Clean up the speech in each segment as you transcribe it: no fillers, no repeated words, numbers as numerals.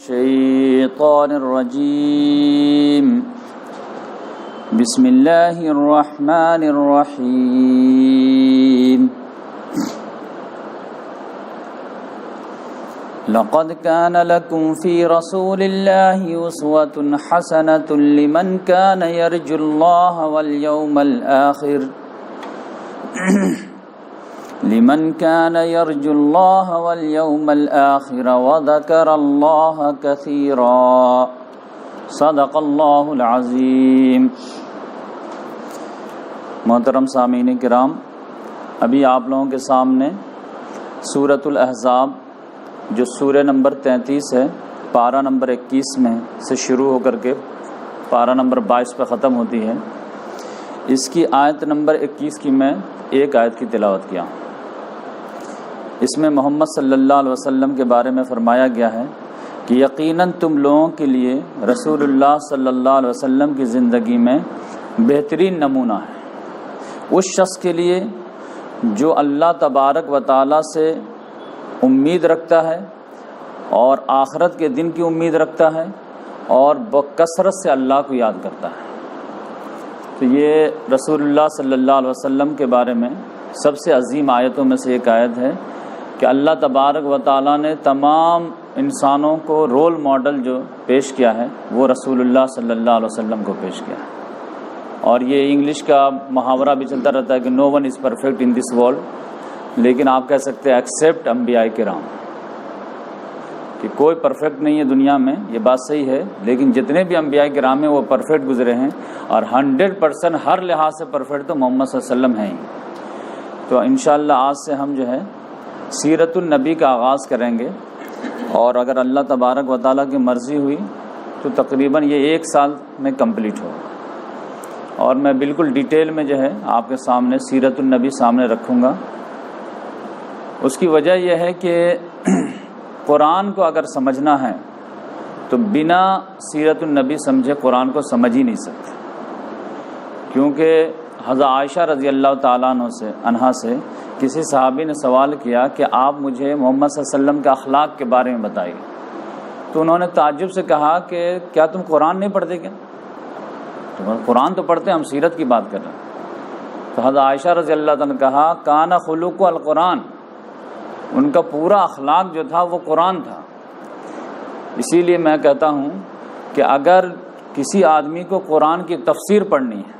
الشيطان الرجيم بسم الله الرحمن الرحيم لقد كان لكم في رسول الله أسوة حسنة لمن كان يرجو الله واليوم الآخر لمن كان يرجو الله واليوم الآخر وذكر الله كثيرا صدق اللہ العظیم۔ محترم سامعین کرام، ابھی آپ لوگوں کے سامنے سورۃ الاحزاب جو سورہ نمبر 33 ہے، پارہ نمبر 21 میں سے شروع ہو کر کے پارہ نمبر 22 پہ ختم ہوتی ہے، اس کی آیت نمبر 21 کی میں ایک آیت کی تلاوت کیا۔ اس میں محمد صلی اللہ علیہ وسلم کے بارے میں فرمایا گیا ہے کہ یقیناً تم لوگوں کے لیے رسول اللہ صلی اللہ علیہ وسلم کی زندگی میں بہترین نمونہ ہے، اس شخص کے لیے جو اللہ تبارک و تعالیٰ سے امید رکھتا ہے اور آخرت کے دن کی امید رکھتا ہے اور بکثرت سے اللہ کو یاد کرتا ہے۔ تو یہ رسول اللہ صلی اللہ علیہ وسلم کے بارے میں سب سے عظیم آیتوں میں سے ایک آیت ہے کہ اللہ تبارک و تعالیٰ نے تمام انسانوں کو رول ماڈل جو پیش کیا ہے وہ رسول اللہ صلی اللہ علیہ وسلم کو پیش کیا ہے۔ اور یہ انگلش کا محاورہ بھی چلتا رہتا ہے کہ no one is perfect in this world, لیکن آپ کہہ سکتے ہیں ایکسیپٹ انبیاء کرام، کہ کوئی پرفیکٹ نہیں ہے دنیا میں، یہ بات صحیح ہے، لیکن جتنے بھی انبیاء کرام ہیں وہ پرفیکٹ گزرے ہیں، اور 100% ہر لحاظ سے پرفیکٹ تو محمد صلی اللہ علیہ وسلم ہیں ہی۔ تو انشاءاللہ آج سے ہم جو ہے سیرت النبی کا آغاز کریں گے، اور اگر اللہ تبارک و تعالیٰ کی مرضی ہوئی تو تقریباً یہ 1 سال میں کمپلیٹ ہوگا، اور میں بالکل ڈیٹیل میں جو ہے آپ کے سامنے سیرت النبی سامنے رکھوں گا۔ اس کی وجہ یہ ہے کہ قرآن کو اگر سمجھنا ہے تو بنا سیرت النبی سمجھے قرآن کو سمجھ ہی نہیں سکتے، کیونکہ حضرت عائشہ رضی اللہ تعالیٰ عنہا سے کسی صحابی نے سوال کیا کہ آپ مجھے محمد صلی اللہ علیہ وسلم کے اخلاق کے بارے میں بتائیے، تو انہوں نے تعجب سے کہا کہ کیا تم قرآن نہیں پڑھتے کیا؟ تو قرآن تو پڑھتے ہیں، ہم سیرت کی بات کر رہے ہیں۔ تو حضرت عائشہ رضی اللہ تعالیٰ نے کہا کان خلق القرآن، ان کا پورا اخلاق جو تھا وہ قرآن تھا۔ اسی لیے میں کہتا ہوں کہ اگر کسی آدمی کو قرآن کی تفسیر پڑھنی ہے،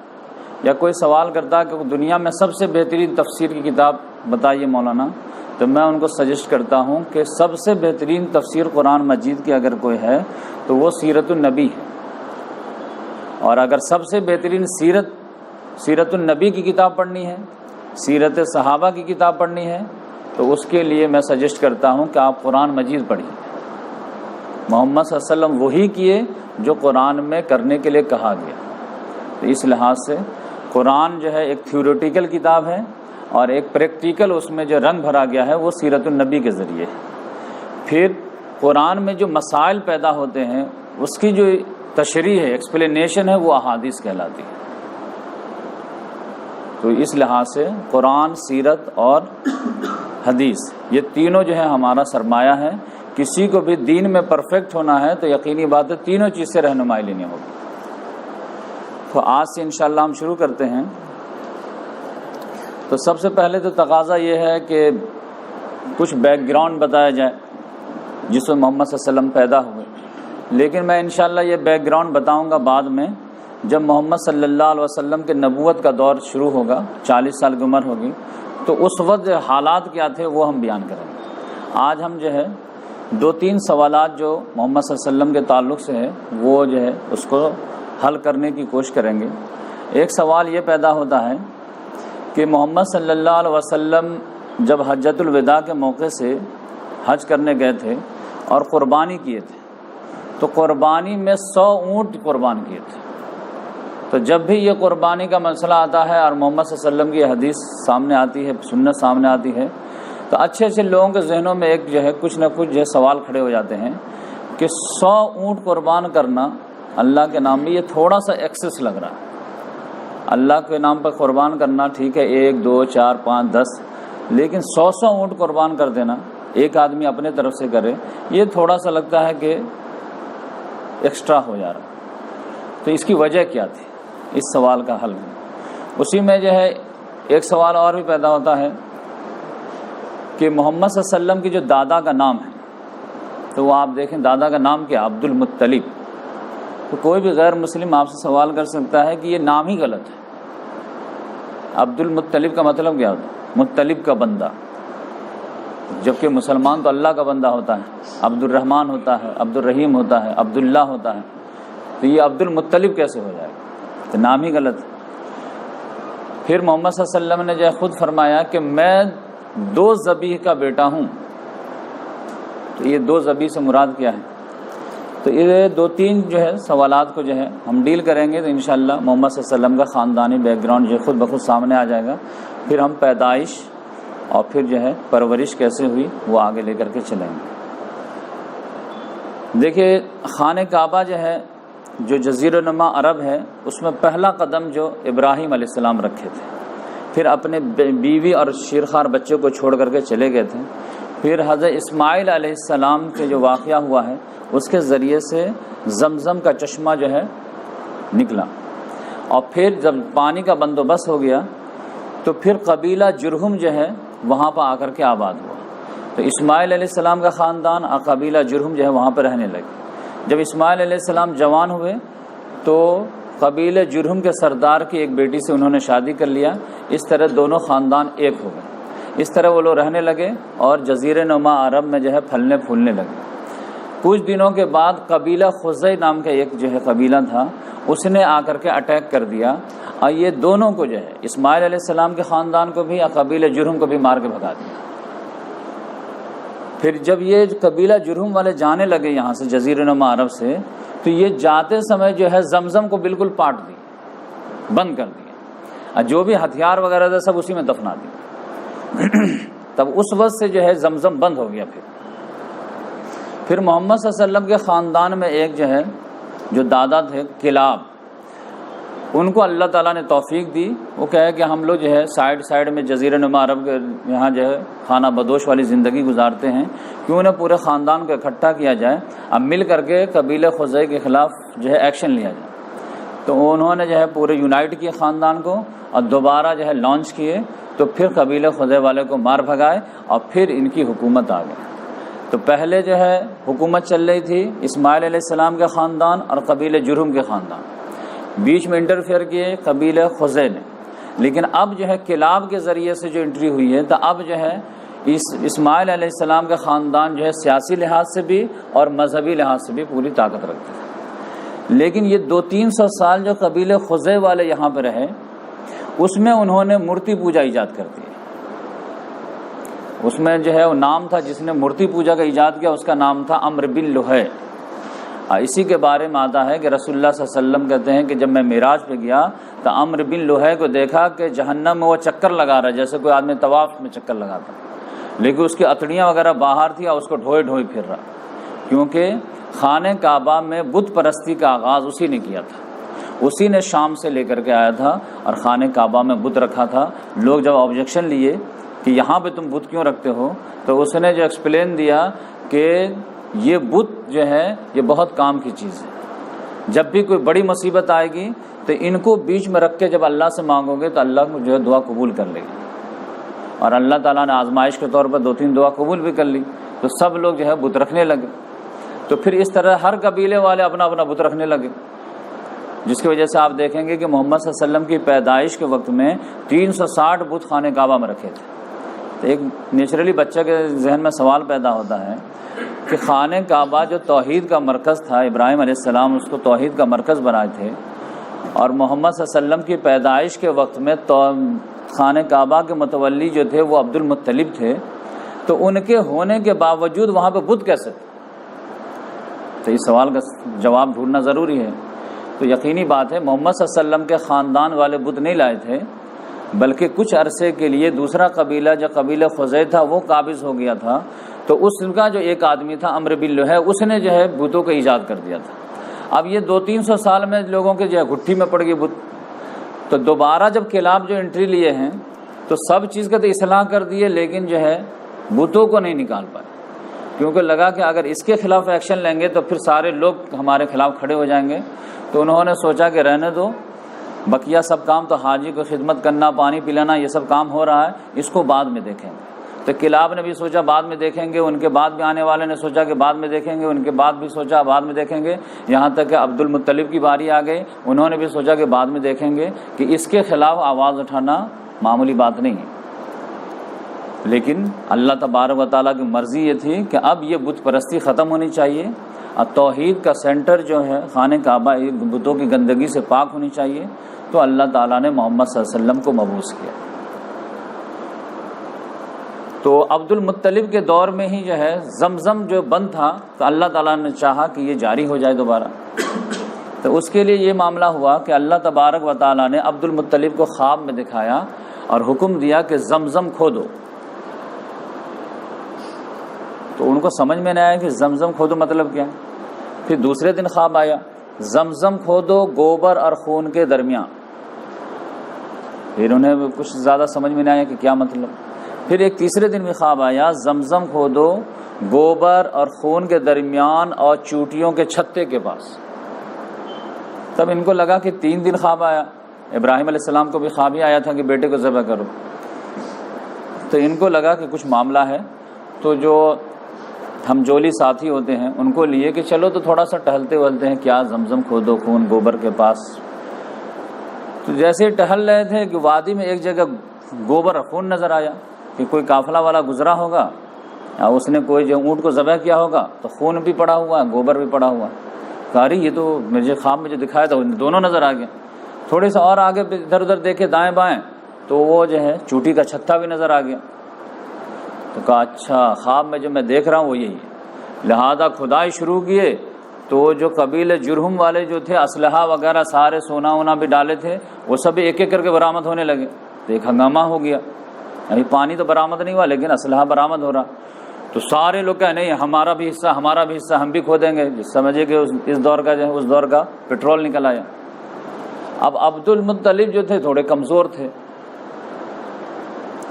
یا کوئی سوال کرتا ہے کہ دنیا میں سب سے بہترین تفسیر کی کتاب بتائیے مولانا، تو میں ان کو سجیسٹ کرتا ہوں کہ سب سے بہترین تفسیر قرآن مجید کی اگر کوئی ہے تو وہ سیرت النبی ہے، اور اگر سب سے بہترین سیرت النبی کی کتاب پڑھنی ہے، سیرت صحابہ کی کتاب پڑھنی ہے، تو اس کے لیے میں سجیسٹ کرتا ہوں کہ آپ قرآن مجید پڑھیے۔ محمد صلی اللہ علیہ وسلم وہی کیے جو قرآن میں کرنے کے لیے کہا گیا۔ تو اس لحاظ سے قرآن جو ہے ایک تھیوریٹیکل کتاب ہے، اور ایک پریکٹیکل اس میں جو رنگ بھرا گیا ہے وہ سیرت النبی کے ذریعے۔ پھر قرآن میں جو مسائل پیدا ہوتے ہیں اس کی جو تشریح ہے، ایکسپلینیشن ہے، وہ احادیث کہلاتی ہے۔ تو اس لحاظ سے قرآن، سیرت اور حدیث، یہ تینوں جو ہے ہمارا سرمایہ ہے۔ کسی کو بھی دین میں پرفیکٹ ہونا ہے تو یقینی بات ہے تینوں چیز سے رہنمائی لینی ہوگی۔ تو آج سے انشاءاللہ ہم شروع کرتے ہیں۔ تو سب سے پہلے تو تقاضا یہ ہے کہ کچھ بیک گراؤنڈ بتایا جائے جس میں محمد صلی اللہ علیہ وسلم پیدا ہوئے، لیکن میں انشاءاللہ یہ بیک گراؤنڈ بتاؤں گا بعد میں، جب محمد صلی اللہ علیہ وسلم کے نبوت کا دور شروع ہوگا، 40 سال کی عمر ہوگی، تو اس وقت حالات کیا تھے وہ ہم بیان کریں گے۔ آج ہم جو ہے 2-3 سوالات جو محمد صلی اللہ علیہ وسلم کے تعلق سے ہے وہ جو ہے اس کو حل کرنے کی کوشش کریں گے۔ ایک سوال یہ پیدا ہوتا ہے کہ محمد صلی اللہ علیہ وسلم جب حجۃ الوداع کے موقع سے حج کرنے گئے تھے اور قربانی کیے تھے، تو قربانی میں 100 اونٹ قربان کیے تھے۔ تو جب بھی یہ قربانی کا مسئلہ آتا ہے اور محمد صلی اللہ علیہ وسلم کی حدیث سامنے آتی ہے، سنت سامنے آتی ہے، تو اچھے اچھے لوگوں کے ذہنوں میں ایک جو ہے کچھ نہ کچھ جو ہے سوال کھڑے ہو جاتے ہیں کہ 100 اونٹ قربان کرنا اللہ کے نام میں یہ تھوڑا سا ایکسس لگ رہا ہے۔ اللہ کے نام پر قربان کرنا ٹھیک ہے، 1 2 4 5 10، لیکن 100 اونٹ قربان کر دینا ایک آدمی اپنے طرف سے کرے، یہ تھوڑا سا لگتا ہے کہ ایکسٹرا ہو جا رہا. تو اس کی وجہ کیا تھی؟ اس سوال کا حل ہے. اسی میں جو ہے ایک سوال اور بھی پیدا ہوتا ہے کہ محمد صلی اللہ علیہ وسلم کی جو دادا کا نام ہے، تو وہ آپ دیکھیں دادا کا نام کیا؟ عبد المطلب. تو کوئی بھی غیر مسلم آپ سے سوال کر سکتا ہے کہ یہ نام ہی غلط ہے. عبد المطلب کا مطلب کیا ہوتا ہے؟ مطلب کا بندہ. جبکہ مسلمان تو اللہ کا بندہ ہوتا ہے، عبد الرحمن ہوتا ہے، عبد الرحیم ہوتا ہے، عبداللہ ہوتا ہے. تو یہ عبد المطلب کیسے ہو جائے گا؟ تو نام ہی غلط ہے. پھر محمد صلی اللہ علیہ وسلم نے جو ہے خود فرمایا کہ میں 2 ذبیح کا بیٹا ہوں. تو یہ 2 ذبیح سے مراد کیا ہے؟ تو یہ 2-3 جو ہے سوالات کو جو ہے ہم ڈیل کریں گے تو انشاءاللہ محمد صلی اللہ علیہ وسلم کا خاندانی بیک گراؤنڈ جو خود بخود سامنے آ جائے گا. پھر ہم پیدائش اور پھر جو ہے پرورش کیسے ہوئی وہ آگے لے کر کے چلیں گے. دیکھیے خانہ کعبہ جو ہے جو جزیرہ نما عرب ہے، اس میں پہلا قدم جو ابراہیم علیہ السلام رکھے تھے، پھر اپنے بیوی اور شیرخوار بچوں کو چھوڑ کر کے چلے گئے تھے. پھر حضرت اسماعیل علیہ السلام کے جو واقعہ ہوا ہے اس کے ذریعے سے زمزم کا چشمہ جو ہے نکلا. اور پھر جب پانی کا بندوبست ہو گیا تو پھر قبیلہ جرہم جو ہے وہاں پر آ کر کے آباد ہوا. تو اسماعیل علیہ السلام کا خاندان اور قبیلہ جرہم جو ہے وہاں پہ رہنے لگے. جب اسماعیل علیہ السلام جوان ہوئے تو قبیلہ جرہم کے سردار کی ایک بیٹی سے انہوں نے شادی کر لیا. اس طرح دونوں خاندان ایک ہو گئے. اس طرح وہ لوگ رہنے لگے اور جزیرہ نما عرب میں جو ہے پھلنے پھولنے لگے. کچھ دنوں کے بعد قبیلہ خزائی نام کا ایک جو ہے قبیلہ تھا، اس نے آ کر کے اٹیک کر دیا اور یہ دونوں کو جو ہے اسماعیل علیہ السلام کے خاندان کو بھی اور قبیلہ جرہم کو بھی مار کے بھگا دیا. پھر جب یہ قبیلہ جرہم والے جانے لگے یہاں سے جزیرہ نما عرب سے، تو یہ جاتے سمے جو ہے زمزم کو بالکل پاٹ دی، بند کر دیا، اور جو بھی ہتھیار وغیرہ تھا سب اسی میں دفنا دیا. تب اس وقت سے جو ہے زمزم بند ہو گیا. پھر محمد صلی اللہ علیہ وسلم کے خاندان میں ایک جو ہے جو دادا تھے کلاب، ان کو اللہ تعالیٰ نے توفیق دی. وہ کہے کہ ہم لوگ جو ہے سائیڈ میں جزیرہ نما عرب کے یہاں جو ہے خانہ بدوش والی زندگی گزارتے ہیں، کیوں نہ پورے خاندان کو اکٹھا کیا جائے، اب مل کر کے قبیلہ خزائی کے خلاف جو ہے ایکشن لیا جائے. تو انہوں نے جو ہے پورے یونائٹ کیے خاندان کو اور دوبارہ جو ہے لانچ کیے. تو پھر قبیلہ خزائی والے کو مار بھگائے اور پھر ان کی حکومت آ گئی. تو پہلے جو ہے حکومت چل رہی تھی اسماعیل علیہ السلام کے خاندان اور قبیلہ جرہم کے خاندان، بیچ میں انٹرفیئر کیے قبیلہ خزائی نے. لیکن اب جو ہے کلاب کے ذریعے سے جو انٹری ہوئی ہے، تو اب جو ہے اسماعیل علیہ السلام کا خاندان جو ہے سیاسی لحاظ سے بھی اور مذہبی لحاظ سے بھی پوری طاقت رکھتے تھے. لیکن یہ 200-300 سال جو قبیلہ خزائی والے یہاں پہ رہے، اس میں انہوں نے مورتی پوجا ایجاد کر دی. اس میں جو ہے وہ نام تھا جس نے مورتی پوجا کا ایجاد کیا، اس کا نام تھا عمرو بن لوہے. اسی کے بارے میں آتا ہے کہ رسول اللہ صلی اللہ علیہ وسلم کہتے ہیں کہ جب میں معراج پہ گیا تو عمرو بن لوہے کو دیکھا کہ جہنم میں وہ چکر لگا رہا ہے جیسے کوئی آدمی طواف میں چکر لگاتا، لیکن اس کی اتڑیاں وغیرہ باہر تھی اور اس کو ڈھوئے ڈھوئے پھر رہا، کیونکہ خانہ کعبہ میں بت پرستی کا آغاز اسی نے کیا تھا. اسی نے شام سے لے کر کے آیا تھا اور خانہ کعبہ میں بت رکھا تھا. لوگ جب آبجیکشن لیے کہ یہاں پہ تم بت کیوں رکھتے ہو، تو اس نے جو ایکسپلین دیا کہ یہ بت جو ہے یہ بہت کام کی چیز ہے. جب بھی کوئی بڑی مصیبت آئے گی تو ان کو بیچ میں رکھ کے جب اللہ سے مانگو گے تو اللہ کو جو ہے دعا قبول کر لے گی. اور اللہ تعالیٰ نے آزمائش کے طور پر 2-3 دعا قبول بھی کر لی. تو سب لوگ جو ہے بت رکھنے لگے. تو پھر اس طرح ہر قبیلے والے اپنا اپنا بت رکھنے لگے، جس کی وجہ سے آپ دیکھیں گے کہ محمد صلی اللہ علیہ وسلم کی پیدائش کے وقت میں 360 بت خانہ کعبہ میں رکھے تھے. تو ایک نیچرلی بچہ کے ذہن میں سوال پیدا ہوتا ہے کہ خانہ کعبہ جو توحید کا مرکز تھا، ابراہیم علیہ السلام اس کو توحید کا مرکز بنائے تھے، اور محمد صلی اللہ علیہ وسلم کی پیدائش کے وقت میں خانہ کعبہ کے متولی جو تھے وہ عبد المطلب تھے، تو ان کے ہونے کے باوجود وہاں پہ بت کیسے تھے؟ تو اس سوال کا جواب ڈھونڈنا ضروری ہے. تو یقینی بات ہے محمد صلی اللہ علیہ وسلم کے خاندان والے بت نہیں لائے تھے، بلکہ کچھ عرصے کے لیے دوسرا قبیلہ جو قبیلہ خزائی تھا وہ قابض ہو گیا تھا. تو اس کا جو ایک آدمی تھا عمرو بن لوہے، اس نے جو ہے بتوں کو ایجاد کر دیا تھا. اب یہ 200-300 سال میں لوگوں کے جو ہے گٹھی میں پڑ گئی بت. تو دوبارہ جب کلاب جو انٹری لیے ہیں تو سب چیز کا تو اصلاح کر دیے، لیکن جو ہے بتوں کو نہیں نکال پائے. کیونکہ لگا کہ اگر اس کے خلاف ایکشن لیں گے تو پھر سارے لوگ ہمارے خلاف کھڑے ہو جائیں گے. تو انہوں نے سوچا کہ رہنے دو، بقیہ سب کام تو حاجی کو خدمت کرنا، پانی پلانا، یہ سب کام ہو رہا ہے، اس کو بعد میں دیکھیں گے. تو کلاب نے بھی سوچا بعد میں دیکھیں گے، ان کے بعد بھی آنے والے نے سوچا کہ بعد میں دیکھیں گے، ان کے بعد بھی سوچا بعد میں دیکھیں گے، یہاں تک کہ عبد المطلب کی باری آ گئی. انہوں نے بھی سوچا کہ بعد میں دیکھیں گے، کہ اس کے خلاف آواز اٹھانا معمولی بات نہیں ہے. لیکن اللہ تبارک و تعالیٰ کی مرضی یہ تھی کہ اب یہ بت پرستی ختم ہونی چاہیے، اور توحید کا سینٹر جو ہے خانہ کعبہ بتوں کی گندگی سے پاک ہونی چاہیے. تو اللہ تعالیٰ نے محمد صلی اللہ علیہ وسلم کو مبعوث کیا. تو عبد المطلب کے دور میں ہی جو ہے زمزم جو بند تھا، تو اللہ تعالیٰ نے چاہا کہ یہ جاری ہو جائے دوبارہ. تو اس کے لیے یہ معاملہ ہوا کہ اللہ تبارک و تعالیٰ نے عبد المطلب کو خواب میں دکھایا اور حکم دیا کہ زمزم کھودو. تو ان کو سمجھ میں نہیں آیا کہ زمزم کھودو مطلب کیا. پھر دوسرے دن خواب آیا، زمزم کھودو گوبر اور خون کے درمیان. پھر انہیں کچھ زیادہ سمجھ میں نہیں آیا کہ کیا مطلب. پھر ایک تیسرے دن بھی خواب آیا، زمزم کھودو گوبر اور خون کے درمیان اور چوٹیوں کے چھتے کے پاس. تب ان کو لگا کہ 3 دن خواب آیا. ابراہیم علیہ السلام کو بھی خواب ہی آیا تھا کہ بیٹے کو ذبح کرو. تو ان کو لگا کہ کچھ معاملہ ہے. تو جو ہم جولی ساتھی ہوتے ہیں ان کو لیے کہ چلو تو تھوڑا سا ٹہلتے ولتے ہیں، کیا زمزم کھودو خون گوبر کے پاس. تو جیسے ٹہل رہے تھے کہ وادی میں ایک جگہ گوبر اور خون نظر آیا، کہ کوئی قافلہ والا گزرا ہوگا، اس نے کوئی جو اونٹ کو ذبح کیا ہوگا، تو خون بھی پڑا ہوا ہے گوبر بھی پڑا ہوا ہے. کاری یہ تو مجھے خواب میں جو دکھایا تھا دونوں نظر آ گئے. تھوڑے سا اور آگے ادھر ادھر دیکھے دائیں بائیں تو وہ جو ہے چوٹی کا چھتا بھی نظر آ گیا. تو کہا اچھا خواب میں جو میں دیکھ رہا ہوں وہ یہی ہے. لہذا کھدائی شروع کیے. تو جو قبیلے جرہم والے جو تھے اسلحہ وغیرہ سارے سونا وونا بھی ڈالے تھے وہ سب ایک ایک کر کے برآمد ہونے لگے. تو ایک ہنگامہ ہو گیا. ابھی پانی تو برآمد نہیں ہوا لیکن اسلحہ برآمد ہو رہا. تو سارے لوگ کہے نہیں ہمارا بھی حصہ ہمارا بھی حصہ، ہم بھی کھودیں گے. سمجھے کہ اس دور کا جو ہے اس دور کا پیٹرول نکل آیا. اب عبد المطلب جو تھے تھوڑے کمزور تھے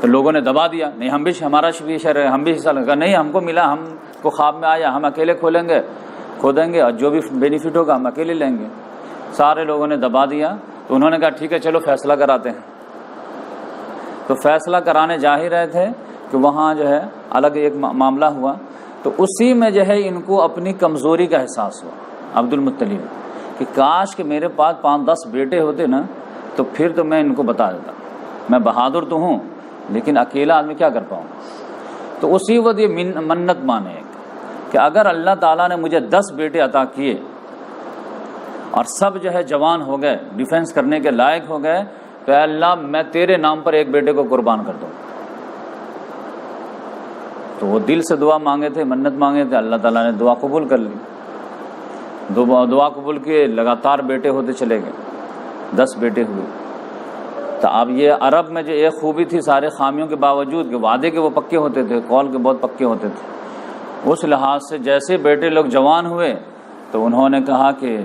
تو لوگوں نے دبا دیا، نہیں ہم بھی ہمارا بھی شر ہے، ہم بھی حصہ لگا. نہیں ہم کو ملا، ہم کو خواب میں آیا، ہم اکیلے کھودیں گے اور جو بھی بینیفٹ ہوگا ہم اکیلے لیں گے. سارے لوگوں نے دبا دیا. تو انہوں نے کہا ٹھیک ہے چلو فیصلہ کراتے ہیں. تو فیصلہ کرانے جا ہی رہے تھے کہ وہاں جو ہے الگ ایک معاملہ ہوا. تو اسی میں جو ہے ان کو اپنی کمزوری کا احساس ہوا عبد المطلب کہ کاش کہ میرے پاس 5-10 بیٹے ہوتے نا تو پھر تو میں ان کو بتا دیتا. میں بہادر تو ہوں لیکن اکیلا آدمی کیا کر پاؤں. تو اسی وقت یہ منت مانے کہ اگر اللہ تعالیٰ نے مجھے 10 بیٹے عطا کیے اور سب جو ہے جوان ہو گئے، ڈیفینس کرنے کے لائق ہو گئے، تو اے اللہ میں تیرے نام پر ایک بیٹے کو قربان کر دوں. تو وہ دل سے دعا مانگے تھے، منت مانگے تھے. اللہ تعالیٰ نے دعا قبول کر لی. دعا قبول کیے، لگاتار بیٹے ہوتے چلے گئے. 10 بیٹے ہوئے. تو اب یہ عرب میں جو ایک خوبی تھی سارے خامیوں کے باوجود کہ وعدے کے وہ پکے ہوتے تھے، قول کے بہت پکے ہوتے تھے. اس لحاظ سے جیسے بیٹے لوگ جوان ہوئے تو انہوں نے کہا کہ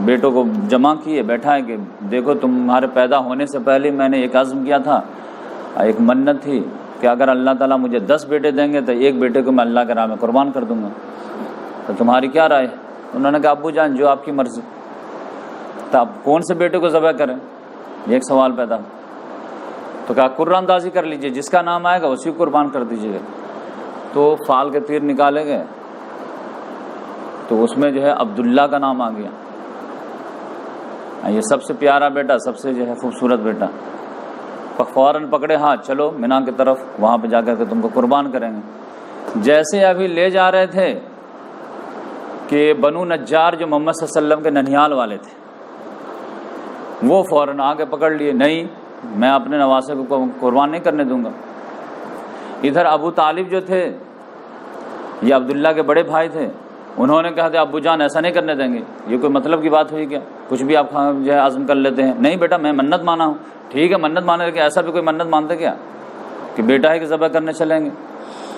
بیٹوں کو جمع کیے، بیٹھائے کہ دیکھو تمہارے پیدا ہونے سے پہلے میں نے ایک عزم کیا تھا، ایک منت تھی کہ اگر اللہ تعالیٰ مجھے 10 بیٹے دیں گے تو ایک بیٹے کو میں اللہ کے راہ میں قربان کر دوں گا. تو تمہاری کیا رائے؟ انہوں نے کہا ابو جان جو آپ کی مرضی. تو اب کون سے بیٹے کو ذبح کریں؟ ایک سوال پیدا. تو کہا قرآن اندازی کر لیجئے، جس کا نام آئے گا اسی کو قربان کر دیجئے گا. تو فال کے تیر نکالے گئے تو اس میں جو ہے عبداللہ کا نام آ گیا. یہ سب سے پیارا بیٹا، سب سے جو ہے خوبصورت بیٹا. فوراً پکڑے ہاتھ چلو مینا کی طرف، وہاں پہ جا کر کے تم کو قربان کریں گے. جیسے ابھی لے جا رہے تھے کہ بنو نجار جو محمد صلی اللہ علیہ وسلم کے ننیال والے تھے وہ فوراً آگے پکڑ لیے، نہیں میں اپنے نواسے کو قربان نہیں کرنے دوں گا. ادھر ابو طالب جو تھے یہ عبداللہ کے بڑے بھائی تھے، انہوں نے کہا تھا ابو جان ایسا نہیں کرنے دیں گے. یہ کوئی مطلب کی بات ہوئی کیا؟ کچھ بھی آپ جو ہے عزم کر لیتے ہیں. نہیں بیٹا میں منت مانا ہوں. ٹھیک ہے منت مانے لیکن ایسا بھی کوئی منت مانتے کیا کہ بیٹا ہے کہ ذبح کرنے چلیں گے؟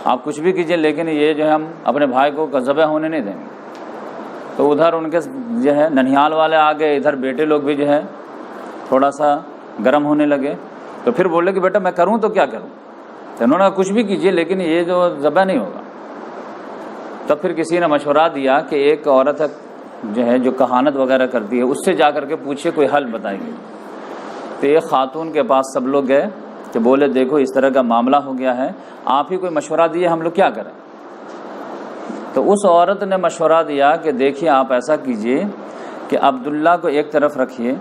آپ کچھ بھی کیجئے لیکن یہ جو ہے ہم اپنے بھائی کو ذبح ہونے نہیں دیں گے. تو ادھر ان کے جو ہے ننیال والے آ گئے، ادھر بیٹے لوگ بھی جو ہے تھوڑا سا گرم ہونے لگے. تو پھر بولے کہ بیٹا میں کروں تو کیا کروں؟ تو انہوں نے کچھ بھی کیجئے لیکن یہ جو ذبح نہیں ہوگا. تب پھر کسی نے مشورہ دیا کہ ایک عورت جو ہے جو کہانت وغیرہ کرتی ہے اس سے جا کر کے پوچھے کوئی حل بتائے گی. تو ایک خاتون کے پاس سب لوگ گئے کہ بولے دیکھو اس طرح کا معاملہ ہو گیا ہے, آپ ہی کوئی مشورہ دیے, ہم لوگ کیا کریں. تو اس عورت نے مشورہ دیا کہ دیکھیے آپ ایسا کیجئے کہ عبداللہ کو ایک طرف رکھیے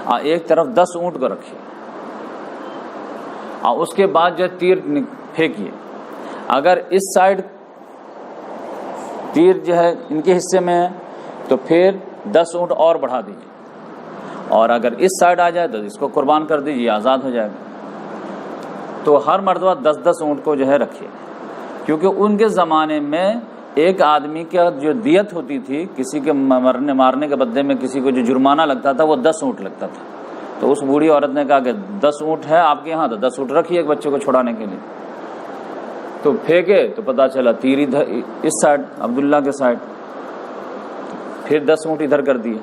اور ایک طرف 10 اونٹ کو رکھیے, اور اس کے بعد جو تیر پھینکیے. اگر اس سائڈ تیر جو ہے ان کے حصے میں ہے تو پھر 10 اونٹ اور بڑھا دیجیے, اور اگر اس سائڈ آ جائے تو اس کو قربان کر دیجیے, آزاد ہو جائے گا. تو ہر مرتبہ 10 اونٹ کو جو ہے رکھیے, کیونکہ ان کے زمانے میں ایک آدمی کا جو دیت ہوتی تھی, کسی کے مارنے کے بدلے میں کسی کو جو جرمانہ لگتا تھا وہ 10 اونٹ لگتا تھا. تو اس بوڑھی عورت نے کہا کہ 10 اونٹ ہے آپ کے یہاں, تو 10 اونٹ رکھیے ایک بچے کو چھڑانے کے لیے. تو پھینکے تو پتہ چلا تیر ادھر اس سائڈ عبداللہ کے سائڈ, پھر 10 اونٹ ادھر کر دیے,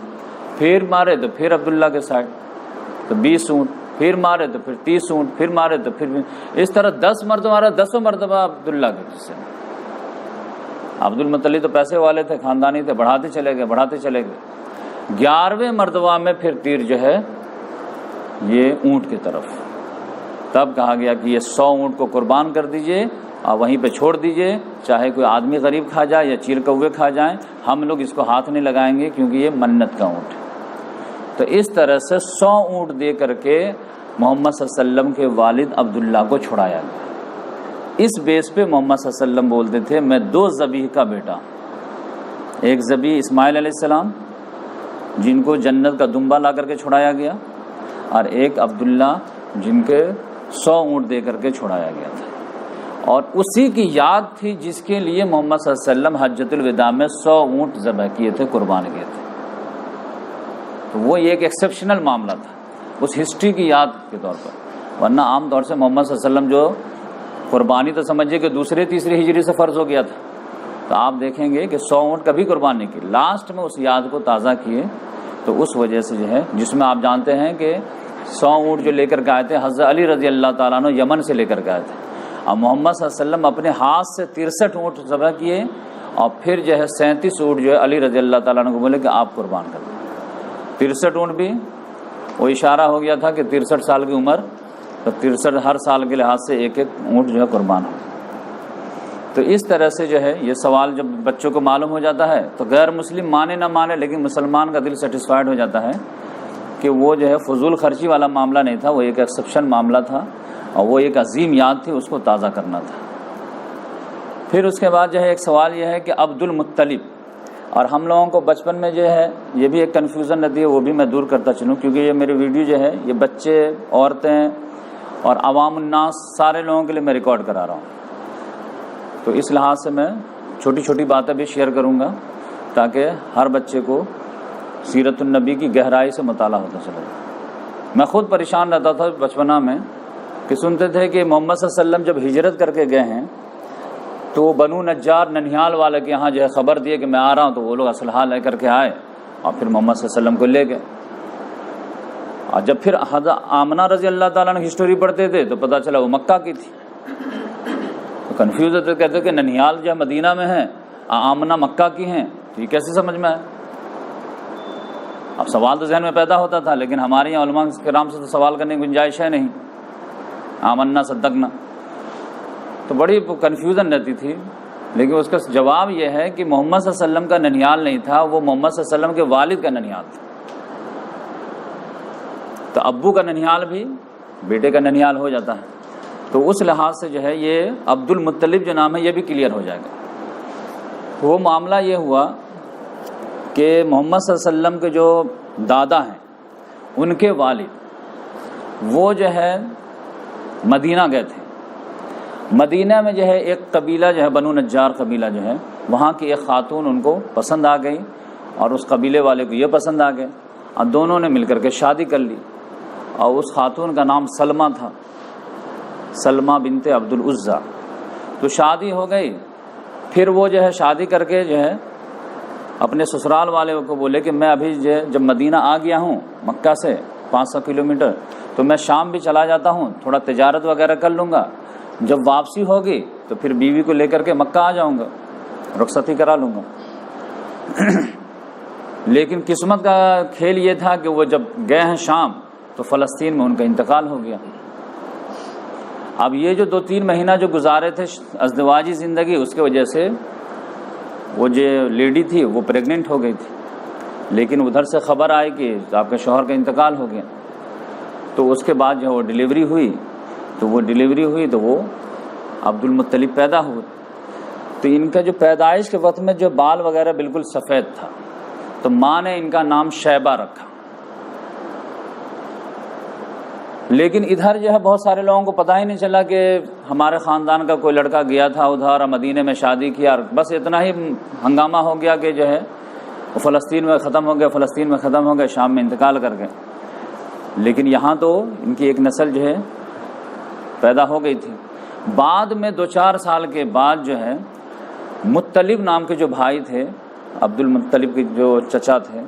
پھر مارے تو پھر عبداللہ کے سائڈ تو 20 اونٹ, پھر مارے تو پھر 30 اونٹ, پھر مارے تو پھر اس طرح 10 مرتبہ مارا, 10 مرتبہ عبداللہ کے حصے میں. عبد المطلب تو پیسے والے تھے, خاندانی تھے, بڑھاتے چلے گئے. 11ویں مرتبہ میں پھر تیر جو ہے یہ اونٹ کی طرف. تب کہا گیا کہ یہ 100 اونٹ کو قربان کر دیجئے اور وہیں پہ چھوڑ دیجئے, چاہے کوئی آدمی غریب کھا جائے یا چیل کوے کھا جائیں, ہم لوگ اس کو ہاتھ نہیں لگائیں گے کیونکہ یہ منت کا اونٹ ہے. تو اس طرح سے 100 اونٹ دے کر کے محمد صلی اللہ علیہ وسلم کے والد عبداللہ کو چھڑایا گیا. اس بیس پہ محمد صلی اللہ علیہ وسلم بولتے تھے میں 2 ذبیح کا بیٹا, ایک ذبیح اسماعیل علیہ السلام جن کو جنت کا دمبا لا کر کے چھڑایا گیا, اور ایک عبداللہ جن کے 100 اونٹ دے کر کے چھڑایا گیا تھا. اور اسی کی یاد تھی جس کے لیے محمد صلی اللہ علیہ وسلم حجۃ الوداع میں 100 اونٹ ذبح کیے تھے, قربان کیے تھے. تو وہ ایک ایکسیپشنل معاملہ تھا اس ہسٹری کی یاد کے طور پر, ورنہ عام طور سے محمد صلی اللہ علیہ وسلم جو قربانی تو سمجھیے کہ 2ری-3ری ہجری سے فرض ہو گیا تھا. تو آپ دیکھیں گے کہ 100 اونٹ کبھی قربان نہیں کی, لاسٹ میں اس یاد کو تازہ کیے. تو اس وجہ سے جو ہے, جس میں آپ جانتے ہیں کہ 100 اونٹ جو لے کر کے آئے تھے حضرت علی رضی اللہ تعالیٰ عنہ یمن سے لے کر کے آئے تھے, اور محمد صلی اللہ علیہ وسلم اپنے ہاتھ سے 63 اونٹ ذبح کیے, اور پھر جو ہے 37 اونٹ جو ہے علی رضی اللہ تعالیٰ عنہ کو بولے کہ آپ قربان کر دیں. 63 اونٹ بھی وہ اشارہ ہو گیا تھا کہ 63 سال کی عمر, تو 63 ہر سال کے لحاظ سے ایک اونٹ جو ہے قربان ہو. تو اس طرح سے جو ہے یہ سوال جب بچوں کو معلوم ہو جاتا ہے تو غیر مسلم مانے نہ مانے, لیکن مسلمان کا دل سیٹسفائیڈ ہو جاتا ہے کہ وہ جو ہے فضول خرچی والا معاملہ نہیں تھا, وہ ایک ایکسیپشن معاملہ تھا, اور وہ ایک عظیم یاد تھی, اس کو تازہ کرنا تھا. پھر اس کے بعد جو ہے ایک سوال یہ ہے کہ عبد المطلب, اور ہم لوگوں کو بچپن میں جو ہے یہ بھی ایک کنفیوژن رہتی ہے, وہ بھی میں دور کرتا چلوں, کیونکہ یہ میری ویڈیو جو ہے یہ بچے, عورتیں اور عوام الناس سارے لوگوں کے لیے میں ریکارڈ کرا رہا ہوں. تو اس لحاظ سے میں چھوٹی چھوٹی باتیں بھی شیئر کروں گا تاکہ ہر بچے کو سیرت النبی کی گہرائی سے مطالعہ ہوتا چلے. میں خود پریشان رہتا تھا بچپنا میں کہ سنتے تھے کہ محمد صلی اللہ علیہ وسلم جب ہجرت کر کے گئے ہیں تو بنو نجار ننیال والے کے یہاں جو ہے خبر دیے کہ میں آ رہا ہوں, تو وہ لوگ اسلحہ لے کر کے آئے اور پھر محمد صلی اللہ علیہ وسلم کو لے گئے. اور جب پھر حضرت آمنہ رضی اللہ تعالیٰ نے ہسٹوری پڑھتے تھے تو پتہ چلا وہ مکہ کی تھی. تو کنفیوز ہوتے, کہتے کہ ننیال جو ہے مدینہ میں ہے, آمنہ مکہ کی ہیں, تو یہ کیسے سمجھ میں آئے. اب سوال تو ذہن میں پیدا ہوتا تھا, لیکن ہمارے یہاں علماء کرام سے تو سوال کرنے کی گنجائش ہے نہیں, آمنا صدقنا, تو بڑی کنفیوژن رہتی تھی. لیکن اس کا جواب یہ ہے کہ محمد صلی اللہ علیہ وسلم کا ننیال نہیں تھا, وہ محمد صلی اللہ علیہ وسلم کے والد کا ننیال تھا. تو ابو کا ننیال بھی بیٹے کا ننیال ہو جاتا ہے. تو اس لحاظ سے جو ہے یہ عبد المطلب جو نام ہے یہ بھی کلیئر ہو جائے گا. وہ معاملہ یہ ہوا کہ محمد صلی اللہ علیہ وسلم کے جو دادا ہیں ان کے والد وہ جو ہے مدینہ گئے تھے. مدینہ میں جو ہے ایک قبیلہ جو ہے بنو نجار قبیلہ جو ہے, وہاں کی ایک خاتون ان کو پسند آ گئی اور اس قبیلے والے کو یہ پسند آ گئے, اور دونوں نے مل کر کے شادی کر لی. اور اس خاتون کا نام سلمہ تھا, سلمہ بنت عبد العزیٰ. تو شادی ہو گئی. پھر وہ جو ہے شادی کر کے جو ہے اپنے سسرال والے کو بولے کہ میں ابھی جب مدینہ آ گیا ہوں مکہ سے 500 کلومیٹر, تو میں شام بھی چلا جاتا ہوں, تھوڑا تجارت وغیرہ کر لوں گا, جب واپسی ہوگی تو پھر بیوی کو لے کر کے مکہ آ جاؤں گا. رخصتی کرا لوں گا. لیکن قسمت کا کھیل یہ تھا کہ وہ جب گئے ہیں شام تو فلسطین میں ان کا انتقال ہو گیا. اب یہ جو 2-3 مہینہ جو گزارے تھے ازدواجی زندگی، اس کی وجہ سے وہ جو لیڈی تھی وہ پریگننٹ ہو گئی تھی. لیکن ادھر سے خبر آئی کہ آپ کے شوہر کا انتقال ہو گیا. تو اس کے بعد جو وہ ڈلیوری ہوئی تو وہ عبد المطلب پیدا ہوئے. تو ان کا جو پیدائش کے وقت میں جو بال وغیرہ بالکل سفید تھا، تو ماں نے ان کا نام شیبہ رکھا. لیکن ادھر جو ہے بہت سارے لوگوں کو پتہ ہی نہیں چلا کہ ہمارے خاندان کا کوئی لڑکا گیا تھا ادھر، مدینے میں شادی کیا، اور بس اتنا ہی ہنگامہ ہو گیا کہ جو ہے وہ فلسطین میں ختم ہو گئے، شام میں انتقال کر گئے. لیکن یہاں تو ان کی ایک نسل جو ہے پیدا ہو گئی تھی. بعد میں 2-4 سال کے بعد جو ہے مطلب نام کے جو بھائی تھے، عبد المطلب کے جو چچا تھے،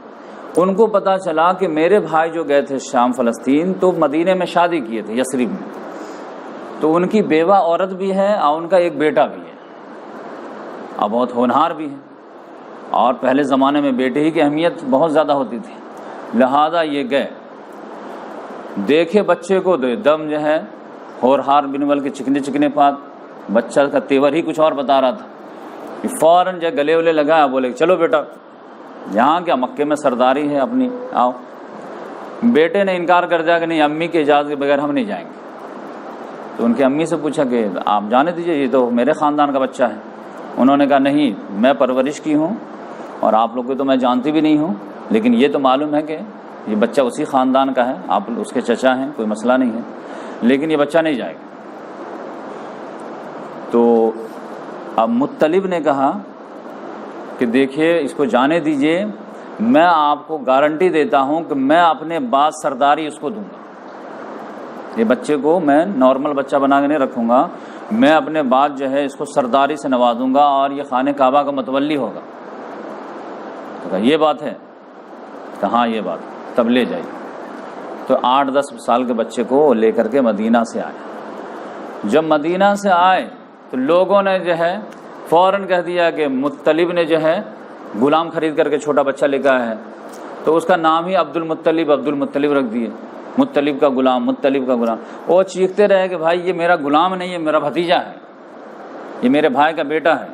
ان کو پتہ چلا کہ میرے بھائی جو گئے تھے شام فلسطین تو مدینے میں شادی کیے تھے یثرب میں، تو ان کی بیوہ عورت بھی ہے اور ان کا ایک بیٹا بھی ہے اور بہت ہونہار بھی ہے. اور پہلے زمانے میں بیٹے ہی کی اہمیت بہت زیادہ ہوتی تھی. لہذا یہ گئے، دیکھے بچے کو دم جو ہے ہونہار بنول کے چکنے پات، بچہ کا تیور ہی کچھ اور بتا رہا تھا. فوراً جو گلے ولے لگایا، بولے چلو بیٹا، یہاں کیا مکے میں سرداری ہے اپنی، آؤ. بیٹے نے انکار کر دیا کہ نہیں، امی کے اجازت کے بغیر ہم نہیں جائیں گے. تو ان کی امی سے پوچھا کہ آپ جانے دیجئے، یہ تو میرے خاندان کا بچہ ہے. انہوں نے کہا نہیں، میں پرورش کی ہوں اور آپ لوگ کو تو میں جانتی بھی نہیں ہوں، لیکن یہ تو معلوم ہے کہ یہ بچہ اسی خاندان کا ہے، آپ اس کے چچا ہیں، کوئی مسئلہ نہیں ہے، لیکن یہ بچہ نہیں جائے گا. تو اب مطلب نے کہا کہ دیکھیے اس کو جانے دیجئے، میں آپ کو گارنٹی دیتا ہوں کہ میں اپنے بعد سرداری اس کو دوں گا. یہ بچے کو میں نارمل بچہ بنا کے نہیں رکھوں گا، میں اپنے بعد جو ہے اس کو سرداری سے نوازوں گا اور یہ خانہ کعبہ کا متولی ہوگا. تو کہا یہ بات ہے؟ کہاں یہ بات، تب لے جائیے. تو 8-10 سال کے بچے کو لے کر کے مدینہ سے آئے. جب مدینہ سے آئے تو لوگوں نے جو ہے فوراً کہہ دیا کہ مطلب نے جو ہے غلام خرید کر کے چھوٹا بچہ لے کے آیا ہے، تو اس کا نام ہی عبد المطلب رکھ دیے. مطلب کا غلام. وہ چیختے رہے کہ بھائی یہ میرا غلام نہیں ہے، میرا بھتیجا ہے، یہ میرے بھائی کا بیٹا ہے.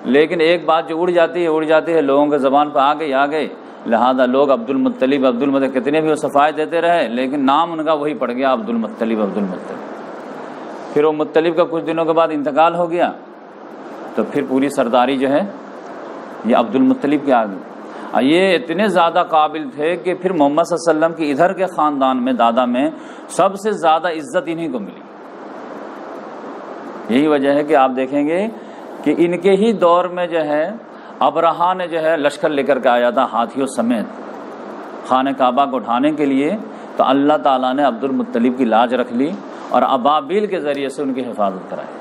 لیکن ایک بات جو اڑ جاتی ہے لوگوں کے زبان پہ آ گئی، لہذا لوگ عبد المطلب کتنے بھی وہ صفائی دیتے رہے، لیکن نام ان کا وہی پڑ گیا، عبد المطلب. پھر وہ مطلب کا کچھ دنوں کے بعد انتقال ہو گیا، تو پھر پوری سرداری جو ہے یہ عبد المطلب کی آ گئی. یہ اتنے زیادہ قابل تھے کہ پھر محمد صلی اللہ علیہ وسلم کی ادھر کے خاندان میں دادا میں سب سے زیادہ عزت انہی کو ملی. یہی وجہ ہے کہ آپ دیکھیں گے کہ ان کے ہی دور میں جو ہے ابرہا نے جو ہے لشکر لے کر کے آیا تھا ہاتھیوں سمیت خانہ کعبہ کو اٹھانے کے لیے، تو اللہ تعالیٰ نے عبد المطلب کی لاج رکھ لی اور ابابیل کے ذریعے سے ان کی حفاظت کرائی.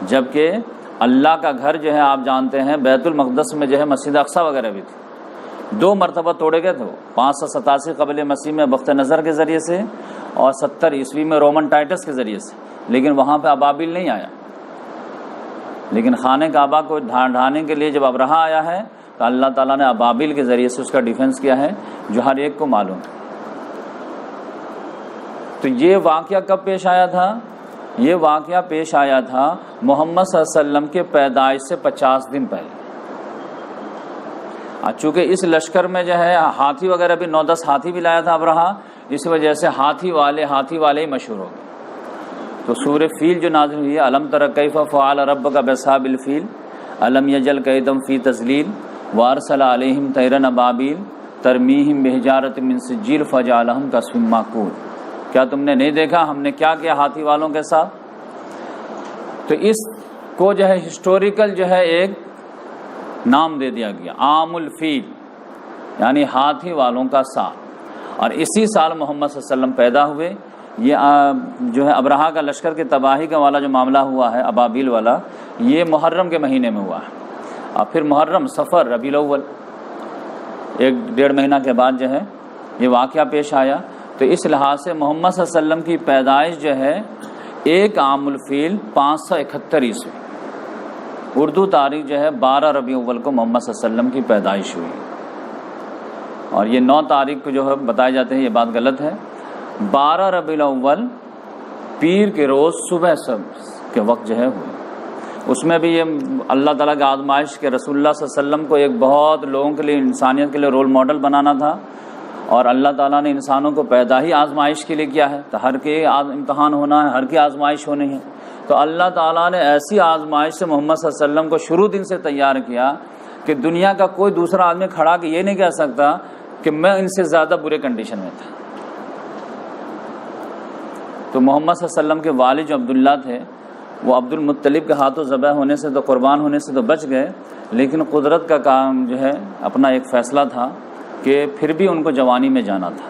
جبکہ اللہ کا گھر جو ہے آپ جانتے ہیں بیت المقدس میں جو ہے مسجد اقصی وغیرہ بھی تھی، 2 مرتبہ توڑے گئے تھے. 587 قبل مسیح میں بخت نظر کے ذریعے سے اور 70 عیسوی میں رومن ٹائٹس کے ذریعے سے، لیکن وہاں پہ ابابیل نہیں آیا. لیکن خانہ کعبہ کو ڈھانے کے لیے جب ابرہا آیا ہے تو اللہ تعالیٰ نے ابابیل کے ذریعے سے اس کا ڈیفنس کیا ہے، جو ہر ایک کو معلوم ہے. تو یہ واقعہ کب پیش آیا تھا؟ یہ واقعہ پیش آیا تھا محمد صلی اللہ علیہ وسلم کے پیدائش سے 50 دن پہلے. چونکہ اس لشکر میں جو ہے ہاتھی وغیرہ بھی 9-10 ہاتھی بھی لایا تھا ابرہا، اس وجہ سے ہاتھی والے ہی مشہور ہو گئے. تو سورہ فیل جو نازل ہوئی ہے، الم تر کیف فعل ربک باصحاب الفیل الم یجعل کیدہم فی تضلیل وارسل علیہم طیرا ابابیل ترمیہم بحجارۃ من سجیل فجعلہم کعصف مأکول. کیا تم نے نہیں دیکھا ہم نے کیا کیا ہاتھی والوں کے ساتھ؟ تو اس کو جو ہے ہسٹوریکل جو ہے ایک نام دے دیا گیا، عام الفیل، یعنی ہاتھی والوں کا سال. اور اسی سال محمد صلی اللہ علیہ وسلم پیدا ہوئے. یہ جو ہے ابرہا کا لشکر کی تباہی کا والا جو معاملہ ہوا ہے ابابیل والا، یہ محرم کے مہینے میں ہوا ہے. اور پھر محرم، صفر، ربیع الاول، 1-1.5 مہینہ کے بعد جو ہے یہ واقعہ پیش آیا. تو اس لحاظ سے محمد صلی اللہ علیہ وسلم کی پیدائش جو ہے 1 عام الفیل 571 عیسوی، اردو تاریخ جو ہے 12 ربیع الاول کو محمد صلی اللہ علیہ وسلم کی پیدائش ہوئی، اور یہ 9 تاریخ کو جو ہے بتائے جاتے ہیں، یہ بات غلط ہے۔ 12 ربیع الاول پیر کے روز صبح کے وقت جو ہے ہوئی۔ اس میں بھی یہ اللہ تعالیٰ کی آزمائش کے رسول اللہ صلی اللہ علیہ وسلم کو ایک بہت لوگوں کے لیے، انسانیت کے لیے رول ماڈل بنانا تھا، اور اللہ تعالیٰ نے انسانوں کو پیدا ہی آزمائش کے لیے کیا ہے، تو ہر کے امتحان ہونا ہے، ہر کی آزمائش ہونی ہے۔ تو اللہ تعالیٰ نے ایسی آزمائش سے محمد صلی اللہ علیہ وسلم کو شروع دن سے تیار کیا کہ دنیا کا کوئی دوسرا آدمی کھڑا کے یہ نہیں کہہ سکتا کہ میں ان سے زیادہ برے کنڈیشن میں تھا۔ تو محمد صلی اللہ علیہ وسلم کے والد جو عبداللہ تھے، وہ عبد المطلب کے ہاتھوں ذبح ہونے سے تو، قربان ہونے سے تو بچ گئے، لیکن قدرت کا کام جو ہے اپنا ایک فیصلہ تھا کہ پھر بھی ان کو جوانی میں جانا تھا۔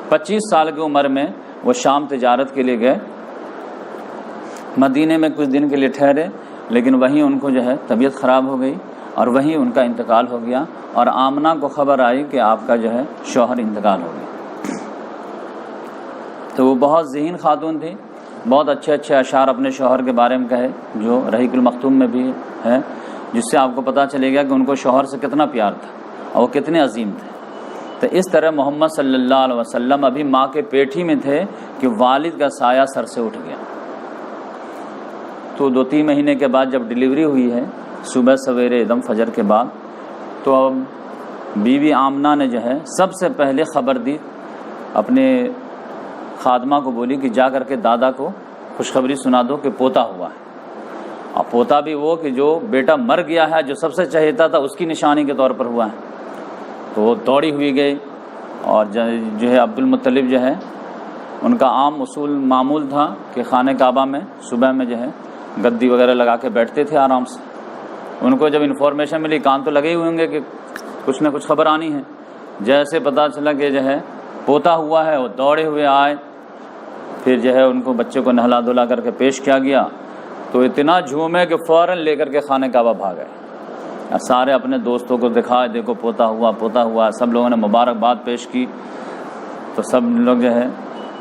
25 سال کی عمر میں وہ شام تجارت کے لیے گئے، مدینے میں کچھ دن کے لیے ٹھہرے، لیکن وہیں ان کو جو ہے طبیعت خراب ہو گئی، اور وہیں ان کا انتقال ہو گیا، اور آمنہ کو خبر آئی کہ آپ کا جو ہے شوہر انتقال ہو گیا۔ تو وہ بہت ذہین خاتون تھی، بہت اچھے اچھے اشعار اپنے شوہر کے بارے میں کہے، جو رحیق المختوم میں بھی ہے، جس سے آپ کو پتہ چلے گا کہ ان کو شوہر سے کتنا پیار تھا اور وہ کتنے عظیم تھے۔ تو اس طرح محمد صلی اللہ علیہ وسلم ابھی ماں کے پیٹ ہی میں تھے کہ والد کا سایہ سر سے اٹھ گیا۔ تو 2-3 مہینے کے بعد جب ڈیلیوری ہوئی ہے، صبح سویرے ایک دم فجر کے بعد، تو اب بیوی آمنہ نے جو ہے سب سے پہلے خبر دی، اپنے خادمہ کو بولی کہ جا کر کے دادا کو خوشخبری سنا دو کہ پوتا ہوا ہے، اور پوتا بھی وہ کہ جو بیٹا مر گیا ہے، جو سب سے چہیتا تھا، اس کی نشانی کے طور پر ہوا ہے۔ تو وہ دوڑی ہوئی گئی، اور جو ہے عبد المطلب جو ہے، ان کا عام اصول معمول تھا کہ خانہ کعبہ میں صبح میں جو ہے گدی وغیرہ لگا کے بیٹھتے تھے آرام سے۔ ان کو جب انفارمیشن ملی، کان تو لگے ہوئے ہوں گے کہ کچھ نہ کچھ خبر آنی ہے۔ جیسے پتہ چلا کہ جو ہے پوتا ہوا ہے، وہ دوڑے ہوئے آئے، پھر جو ہے ان کو بچے کو نہلا دھلا کر کے پیش کیا گیا، تو اتنا جھومے کہ فوراً لے کر کے خانہ کعبہ بھاگ گئے، سارے اپنے دوستوں کو دکھائے، دیکھو پوتا ہوا پوتا ہوا، سب لوگوں نے مبارکباد پیش کی، تو سب لوگ جو ہے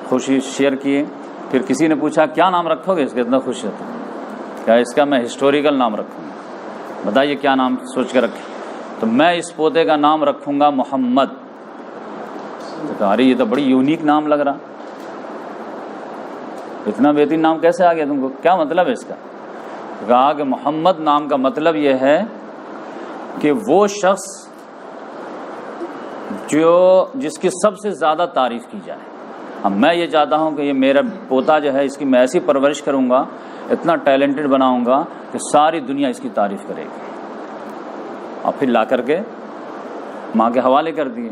خوشی شیئر کیے۔ پھر کسی نے پوچھا کیا نام رکھو گے اس کے، اتنا خوش ہوتا کیا اس کا میں ہسٹوریکل نام رکھوں گا، بتائیے کیا نام سوچ کے رکھے؟ تو میں اس پوتے کا نام رکھوں گا محمد۔ تو کہا ارے یہ تو بڑی یونیک نام لگ رہا، اتنا بہترین نام کیسے آ گیا تم کو، کیا مطلب ہے اس کا؟ کہا کہ محمد نام کا مطلب یہ ہے کہ وہ شخص جس کی سب سے زیادہ تعریف کی جائے۔ اب میں یہ چاہتا ہوں کہ یہ میرا پوتا جو ہے، اس کی میں ایسی پرورش کروں گا، اتنا ٹیلنٹڈ بناؤں گا کہ ساری دنیا اس کی تعریف کرے گی۔ اور پھر لا کر کے ماں کے حوالے کر دیے۔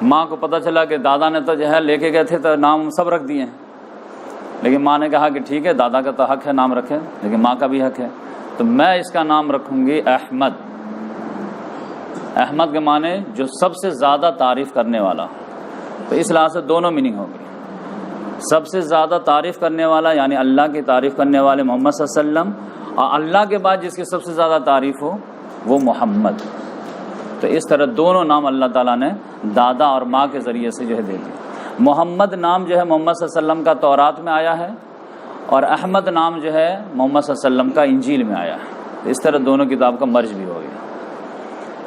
ماں کو پتہ چلا کہ دادا نے تو جو ہے لے کے گئے تھے تو نام سب رکھ دیے ہیں، لیکن ماں نے کہا کہ ٹھیک ہے، دادا کا تو حق ہے نام رکھے، لیکن ماں کا بھی حق ہے، تو میں اس کا نام رکھوں گی احمد۔ احمد کے معنی جو سب سے زیادہ تعریف کرنے والا، تو اس لحاظ سے دونوں میننگ ہو گئی۔ سب سے زیادہ تعریف کرنے والا یعنی اللہ کی تعریف کرنے والے محمد صلی اللہ علیہ وسلم، اور اللہ کے بعد جس کی سب سے زیادہ تعریف ہو وہ محمد۔ تو اس طرح دونوں نام اللہ تعالیٰ نے دادا اور ماں کے ذریعے سے جو ہے دے دیے۔ محمد نام جو ہے محمد صلی اللہ علیہ وسلم کا تورات میں آیا ہے، اور احمد نام جو ہے محمد صلی اللہ علیہ وسلم کا انجیل میں آیا ہے۔ اس طرح دونوں کتاب کا مرج بھی ہو گیا۔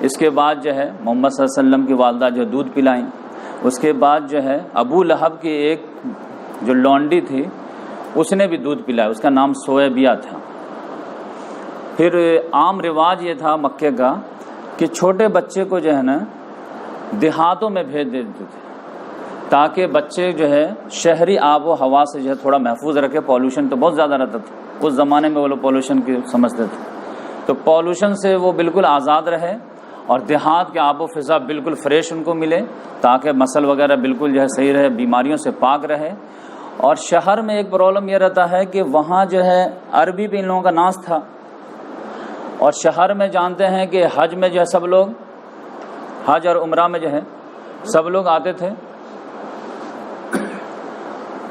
اس کے بعد جو ہے محمد صلی اللہ علیہ وسلم کی والدہ جو دودھ پلائیں، اس کے بعد جو ہے ابو لہب کی ایک جو لونڈی تھی، اس نے بھی دودھ پلایا، اس کا نام سویبیہ تھا۔ پھر عام رواج یہ تھا مکے کا کہ چھوٹے بچے کو جو ہے نا دیہاتوں میں بھیج دیتے تھے، تاکہ بچے جو ہے شہری آب و ہوا سے جو ہے تھوڑا محفوظ رکھے۔ پالوشن تو بہت زیادہ رہتا تھا اس زمانے میں، وہ لوگ پالوشن کی سمجھتے تھے، تو پالوشن سے وہ بالکل آزاد رہے، اور دیہات کے آب و فضا بالکل فریش ان کو ملے، تاکہ مسل وغیرہ بالکل جو ہے صحیح رہے، بیماریوں سے پاک رہے۔ اور شہر میں ایک پرابلم یہ رہتا ہے کہ وہاں جو ہے عربی بھی ان لوگوں کا ناز تھا، اور شہر میں جانتے ہیں کہ حج میں جو ہے سب لوگ، حج اور عمرہ میں جو ہے سب لوگ آتے تھے،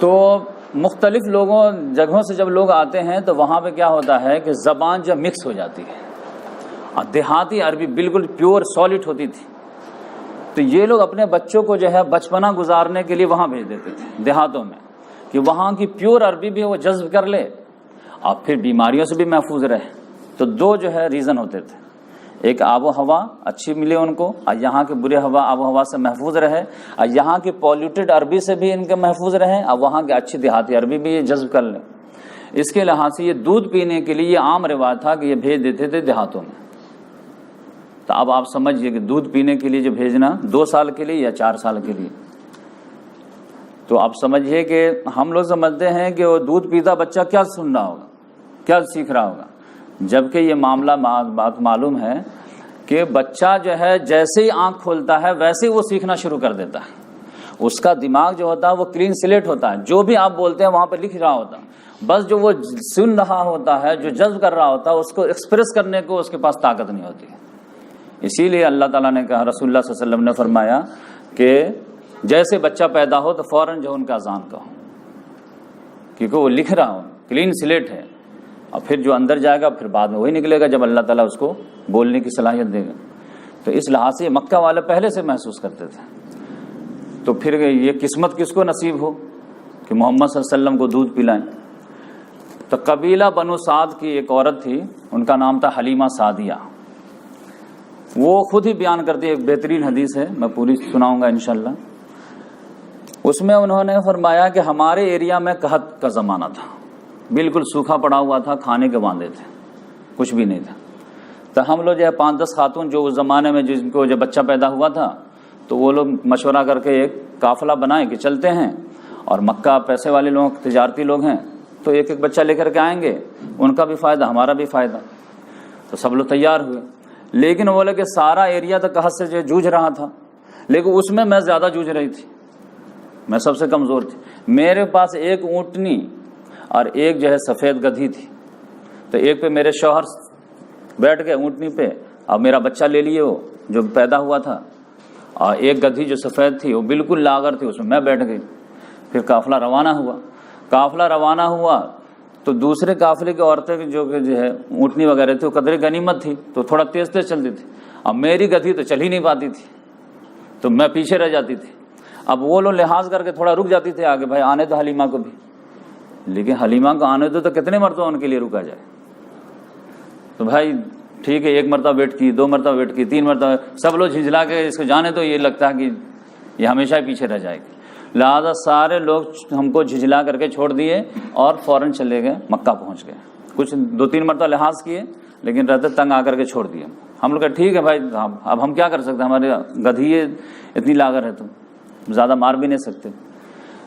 تو مختلف جگہوں سے جب لوگ آتے ہیں تو وہاں پہ کیا ہوتا ہے کہ زبان جب مکس ہو جاتی ہے، اور دیہاتی عربی بالکل پیور سالڈ ہوتی تھی، تو یہ لوگ اپنے بچوں کو جو ہے بچپنا گزارنے کے لیے وہاں بھیج دیتے تھے دیہاتوں میں، کہ وہاں کی پیور عربی بھی وہ جذب کر لے، اور پھر بیماریوں سے بھی محفوظ رہے. تو دو جو ہے ریزن ہوتے تھے, ایک آب و ہوا اچھی ملے ان کو, اور یہاں کے برے آب و ہوا سے محفوظ رہے, اور یہاں کی پولیوٹیڈ عربی سے بھی ان کے محفوظ رہے, اور وہاں کے اچھی دیہاتی عربی بھی یہ جذب کر لیں. اس کے لحاظ سے یہ دودھ پینے کے لیے یہ عام رواج تھا کہ یہ بھیج دیتے تھے دیہاتوں میں. تو اب آپ سمجھیے کہ دودھ پینے کے لیے جو بھیجنا 2 سال کے لیے یا 4 سال کے لیے, تو آپ سمجھیے کہ ہم لوگ سمجھتے ہیں کہ وہ دودھ پیتا بچہ کیا سن رہا ہوگا, کیا سیکھ رہا ہوگا, جبکہ یہ معاملہ بات معلوم ہے کہ بچہ جو ہے جیسے ہی آنکھ کھولتا ہے ویسے ہی وہ سیکھنا شروع کر دیتا ہے. اس کا دماغ جو ہوتا ہے وہ کلین سلیٹ ہوتا ہے, جو بھی آپ بولتے ہیں وہاں پہ لکھ رہا ہوتا ہے, بس جو وہ سن رہا ہوتا ہے, جو جذب کر رہا ہوتا ہے, اس کو ایکسپریس کرنے کو اس کے پاس طاقت نہیں ہوتی. اسی لیے اللہ تعالیٰ نے کہا, رسول اللہ صلی اللہ علیہ وسلم نے فرمایا کہ جیسے بچہ پیدا ہو تو فوراً جو ان کا اذان کہو, کیونکہ وہ لکھ رہا ہو, کلین سلیٹ ہے, اور پھر جو اندر جائے گا پھر بعد میں وہی نکلے گا جب اللہ تعالیٰ اس کو بولنے کی صلاحیت دے گا. تو اس لحاظ سے مکہ والے پہلے سے محسوس کرتے تھے. تو پھر یہ قسمت کس کو نصیب ہو کہ محمد صلی اللہ علیہ وسلم کو دودھ پلائیں. تو قبیلہ بنو سعد کی ایک عورت تھی, ان کا نام تھا حلیمہ سعدیہ. وہ خود ہی بیان کرتی ہے, ایک بہترین حدیث ہے, میں پوری سناؤں گا انشاءاللہ. اس میں انہوں نے فرمایا کہ ہمارے ایریا میں قحط کا زمانہ تھا, بالکل سوکھا پڑا ہوا تھا, کھانے کے باندھے تھے, کچھ بھی نہیں تھا. تو ہم لوگ جو ہے 5-10 خاتون جو اس زمانے میں جن کو جب بچہ پیدا ہوا تھا, تو وہ لوگ مشورہ کر کے ایک قافلہ بنائے کہ چلتے ہیں, اور مکہ پیسے والے لوگ, تجارتی لوگ ہیں, تو ایک ایک بچہ لے کر کے آئیں گے, ان کا بھی فائدہ ہمارا بھی فائدہ. تو سب لوگ تیار ہوئے, لیکن وہ بولے کہ سارا ایریا تو قحط سے جو جوجھ رہا تھا, لیکن اس میں زیادہ جوجھ رہی تھی, میں سب سے کمزور تھی. میرے پاس ایک اونٹنی اور ایک جو ہے سفید گدھی تھی. تو ایک پہ میرے شوہر بیٹھ گئے اونٹنی پہ, اور میرا بچہ لے لیے وہ جو پیدا ہوا تھا, اور ایک گدھی جو سفید تھی وہ بالکل لاغر تھی, اس میں میں بیٹھ گئی. پھر قافلہ روانہ ہوا تو دوسرے قافلے کی عورتیں جو ہے اونٹنی وغیرہ تھی, وہ قدرے غنیمت تھی, تو تھوڑا تیز چلتی تھی. اب میری گدھی تو چل ہی نہیں پاتی تھی, تو میں پیچھے رہ جاتی تھی. اب وہ لوگ لحاظ کر کے تھوڑا رک جاتی تھی آگے, بھائی آنے تو حلیمہ کو بھی, لیکن حلیمہ کو آنے تو کتنے مرتبہ ان کے لیے رکا جائے. تو بھائی ٹھیک ہے, 1 مرتبہ ویٹ کی, 2 مرتبہ ویٹ کی, 3 مرتبہ, سب لوگ جھنجھلا کے اس کو جانے, تو یہ لگتا ہے کہ یہ ہمیشہ ہی پیچھے رہ جائے گی. لہٰذا سارے لوگ ہم کو جھنجھلا کر کے چھوڑ دیے اور فوراً چلے گئے, مکہ پہنچ گئے. کچھ 2-3 مرتبہ لحاظ کیے, لیکن رہتے تنگ آ کر کے چھوڑ دیے. ہم لوگ کہ ٹھیک ہے بھائی, اب ہم کیا کر سکتے ہیں, ہمارے گدھی اتنی لاغر ہے, تو زیادہ مار بھی نہیں سکتے.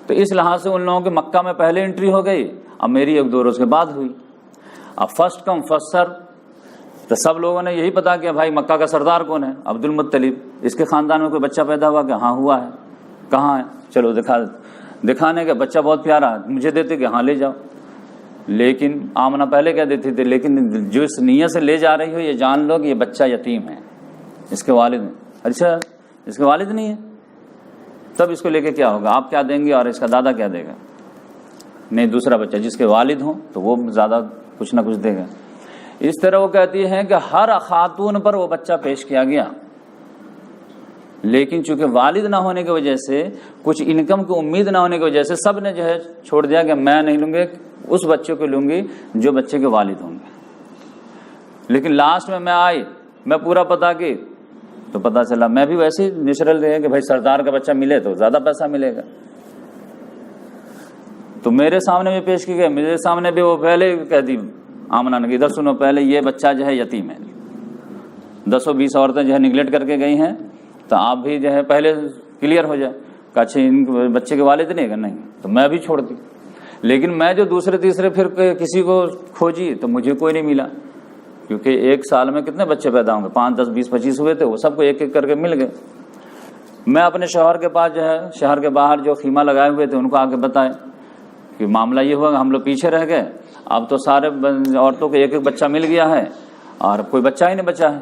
تو اس لحاظ سے ان لوگوں کے مکہ میں پہلے انٹری ہو گئی, اب میری 1-2 روز کے بعد ہوئی. اب فرسٹ کم فرسٹ سر, تو سب لوگوں نے یہی پتا کیا بھائی مکہ کا سردار کون ہے, عبد المطلب. اس کے خاندان میں کوئی بچہ پیدا ہوا کہ ہاں ہوا ہے, کہاں ہے, چلو دکھانے کا بچہ بہت پیارا ہے, مجھے دیتے کہ ہاں لے جاؤ. لیکن آمنہ پہلے کیا دیتی تھی, لیکن جو اس نیت سے لے جا رہی ہو یہ جان لو کہ یہ بچہ یتیم ہے, اس کے والد ہیں. اچھا اس کے والد نہیں ہے, تب اس کو لے کے کیا ہوگا, آپ کیا دیں گے اور اس کا دادا کیا دے گا. نہیں, دوسرا بچہ جس کے والد ہوں تو وہ زیادہ کچھ نہ کچھ دے گا. اس طرح وہ کہتی ہے کہ ہر خاتون پر وہ بچہ پیش کیا گیا, لیکن چونکہ والد نہ ہونے کی وجہ سے, کچھ انکم کی امید نہ ہونے کی وجہ سے, سب نے جو ہے چھوڑ دیا کہ میں نہیں لوں گی, اس بچے کو لوں گی جو بچے کے والد ہوں گے. لیکن لاسٹ میں آئی, میں پورا پتا کی, تو پتا چلا میں بھی ویسے ہی نیچرل رہے کہ بھائی سردار کا بچہ ملے تو زیادہ پیسہ ملے گا. تو میرے سامنے بھی پیش کی گئی, میرے سامنے بھی وہ پہلے کہہ دی آمنہ نے, ادھر سنو, پہلے یہ بچہ جو ہے یتیم ہے. 10-20 عورتیں جو ہے نگلیکٹ کر کے گئی ہیں, تو آپ بھی جو ہے پہلے کلیئر ہو جائے. اچھا ان بچے کے والد نہیں ہے, نہیں, تو میں بھی چھوڑ دی. لیکن میں جو دوسرے تیسرے پھر کسی کو کھوجی تو مجھے کوئی نہیں ملا, کیونکہ 1 سال میں کتنے بچے پیدا ہوں گے, 5, 10, 20, 25 ہوئے تھے, وہ سب کو ایک ایک کر کے مل گئے. میں اپنے شوہر کے پاس جو ہے شہر کے باہر جو خیمہ لگائے ہوئے تھے ان کو آ کے بتائے کہ معاملہ یہ ہوا, ہم لوگ پیچھے رہ گئے, اب تو سارے عورتوں کو ایک ایک بچہ مل گیا ہے اور کوئی بچہ ہی نہیں بچا ہے.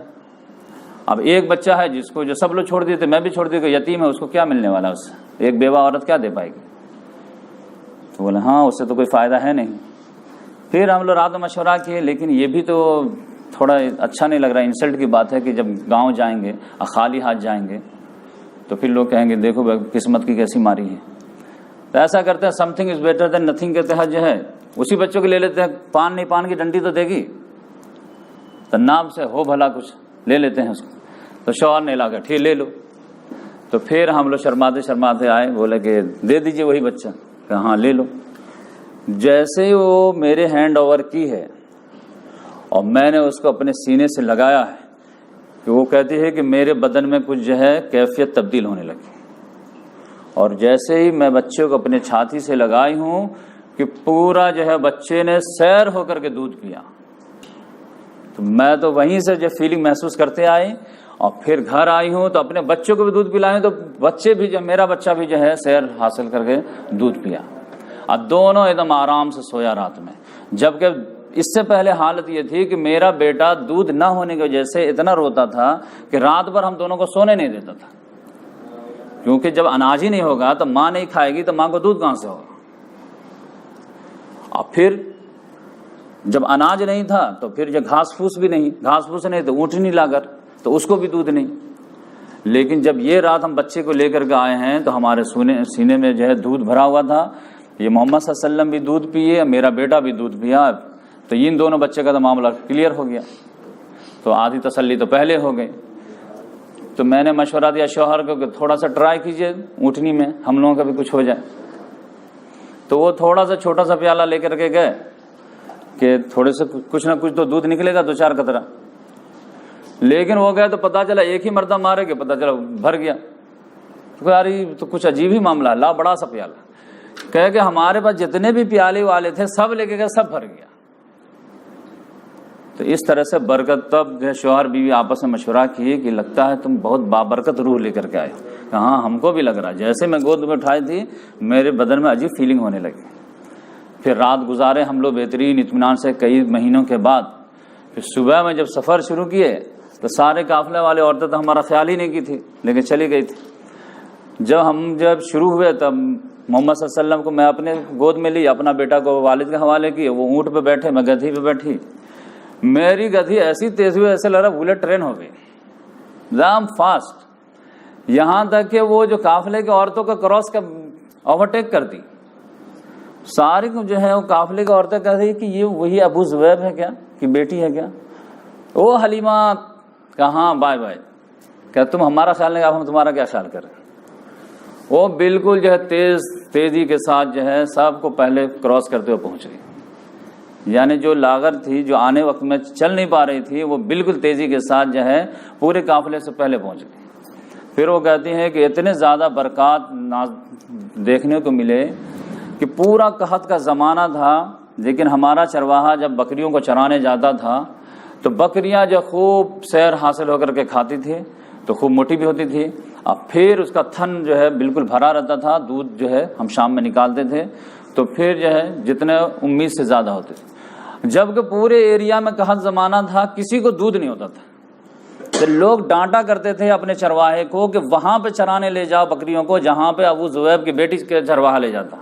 اب ایک بچہ ہے جس کو جو سب لوگ چھوڑ دیے تھے, میں بھی چھوڑ دی, کہ یتیم ہے, اس کو کیا ملنے والا, اس سے ایک بیوہ عورت کیا دے پائے گی. تو بولے ہاں اس سے تو کوئی فائدہ ہے نہیں. پھر ہم لوگ رات میں مشورہ کیے, لیکن یہ بھی تو تھوڑا اچھا نہیں لگ رہا, انسلٹ کی بات ہے کہ جب گاؤں جائیں گے اور خالی ہاتھ جائیں گے تو پھر لوگ کہیں گے دیکھو قسمت کی کیسی ماری ہے. تو ایسا کرتے ہیں some thing is better than nothing کے تحت جو ہے اسی بچوں کو لے لیتے ہیں، پان نہیں، پان کی ڈنڈی تو دے گی، تو نام سے ہو بھلا کچھ لے لیتے ہیں اس کو. تو شوہر نے لا کے ٹھیک لے لو. تو پھر ہم لوگ شرماتے شرماتے آئے، بولے کہ دے دیجئے وہی بچہ، کہ ہاں لے لو. جیسے ہی وہ میرے ہینڈ اوور کی ہے اور میں نے اس کو اپنے سینے سے لگایا ہے کہ وہ کہتی ہے کہ میرے بدن میں کچھ جو ہے کیفیت تبدیل ہونے لگی. اور جیسے ہی میں بچے کو اپنے چھاتی سے لگائی ہوں کہ پورا جو ہے بچے نے سیر ہو کر کے دودھ پیا. تو میں تو وہیں سے جو فیلنگ محسوس کرتے آئی، اور پھر گھر آئی ہوں تو اپنے بچوں کو بھی دودھ پلائیں، تو بچے بھی جو میرا بچہ بھی جو ہے سیر حاصل کر کے دودھ پیا. اب دونوں ایک دم آرام سے سویا رات میں. جبکہ اس سے پہلے حالت یہ تھی کہ میرا بیٹا دودھ نہ ہونے کی وجہ سے اتنا روتا تھا کہ رات بھر ہم دونوں کو سونے نہیں دیتا تھا، کیونکہ جب اناج ہی نہیں ہوگا تو ماں نہیں کھائے گی تو ماں کو دودھ کہاں سے ہوگا. اور پھر جب اناج نہیں تھا تو پھر جو گھاس پھوس بھی نہیں، گھاس پھوس نہیں تو اونٹنی لا کر، تو اس کو بھی دودھ نہیں. لیکن جب یہ رات ہم بچے کو لے کر کے آئے ہیں تو ہمارے سینے میں جو ہے دودھ بھرا ہوا تھا. یہ محمد صلی اللہ علیہ وسلم بھی دودھ پیے، میرا بیٹا بھی دودھ پیا، تو ان دونوں بچے کا تو معاملہ کلیئر ہو گیا. تو آدھی تسلی تو پہلے ہو گئی. تو میں نے مشورہ دیا شوہر کو کہ تھوڑا سا ٹرائی کیجئے اونٹنی میں، ہم لوگوں کا بھی کچھ ہو جائے. تو وہ تھوڑا سا چھوٹا سا پیالہ لے کر کے گئے کہ تھوڑے سے کچھ نہ کچھ تو دودھ نکلے گا، 2-4 قطرہ. لیکن وہ گئے تو پتا چلا ایک ہی مردہ مارے کہ پتا چلا بھر گیا. تو یار یہ تو کچھ عجیب ہی معاملہ ہے، لا بڑا سا پیالہ. کہے کہ ہمارے پاس جتنے بھی پیالے والے تھے سب لے کے گئے، سب بھر گیا. تو اس طرح سے برکت. تب جو شوہر بیوی آپس میں مشورہ کیے کہ لگتا ہے تم بہت بابرکت روح لے کر کے آئے. ہاں ہم کو بھی لگ رہا، جیسے میں گود میں اٹھائی تھی میرے بدن میں عجیب فیلنگ ہونے لگی. پھر رات گزارے ہم لوگ بہترین اطمینان سے کئی مہینوں کے بعد. پھر صبح میں جب سفر شروع کیے تو سارے قافلے والے عورتیں تو ہمارا خیال ہی نہیں کی تھی، لیکن چلی گئی تھی. جب شروع ہوئے تب محمد صلی اللہ علیہ وسلم کو میں اپنے گود میں لی، اپنا بیٹا کو والد کے حوالے کی. وہ اونٹ پہ بیٹھے، میں گدھی پہ بیٹھی. میری گدھی ایسی تیز ہوئی ایسے لگ رہا بلٹ ٹرین ہو گئی، دام فاسٹ. یہاں تک کہ وہ جو قافلے کے عورتوں کا کراس کا اوورٹیک کر دی. ساری جو ہے وہ قافلے کی عورتیں کہہ رہی کہ یہ وہی ابو زبیب ہے کیا، کہ بیٹی ہے کیا. وہ حلیمہ کہاں بائے بائے، کہ تم ہمارا خیال نہیں، اب ہم تمہارا کیا خیال کریں. وہ بالکل جو ہے تیزی کے ساتھ جو ہے سب کو پہلے کراس کرتے ہوئے پہنچ گئی. یعنی جو لاغر تھی، جو آنے وقت میں چل نہیں پا رہی تھی، وہ بالکل تیزی کے ساتھ جو ہے پورے قافلے سے پہلے پہنچ گئی. پھر وہ کہتی ہیں کہ اتنے زیادہ برکات دیکھنے کو ملے کہ پورا قحط کا زمانہ تھا، لیکن ہمارا چرواہا جب بکریوں کو چرانے جاتا تھا تو بکریاں جو خوب سیر حاصل ہو کر کے کھاتی تھی تو خوب موٹی بھی ہوتی تھی. اور پھر اس کا تھن جو ہے بالکل بھرا رہتا تھا. دودھ جو ہے ہم شام میں نکالتے تھے تو پھر جو ہے جتنے امید سے زیادہ ہوتے تھے. جبکہ پورے ایریا میں قحط زمانہ تھا، کسی کو دودھ نہیں ہوتا تھا. تو لوگ ڈانٹا کرتے تھے اپنے چرواہے کو کہ وہاں پہ چرانے لے جاؤ بکریوں کو جہاں پہ ابو زبیب کی بیٹی کے چرواہا لے جاتا.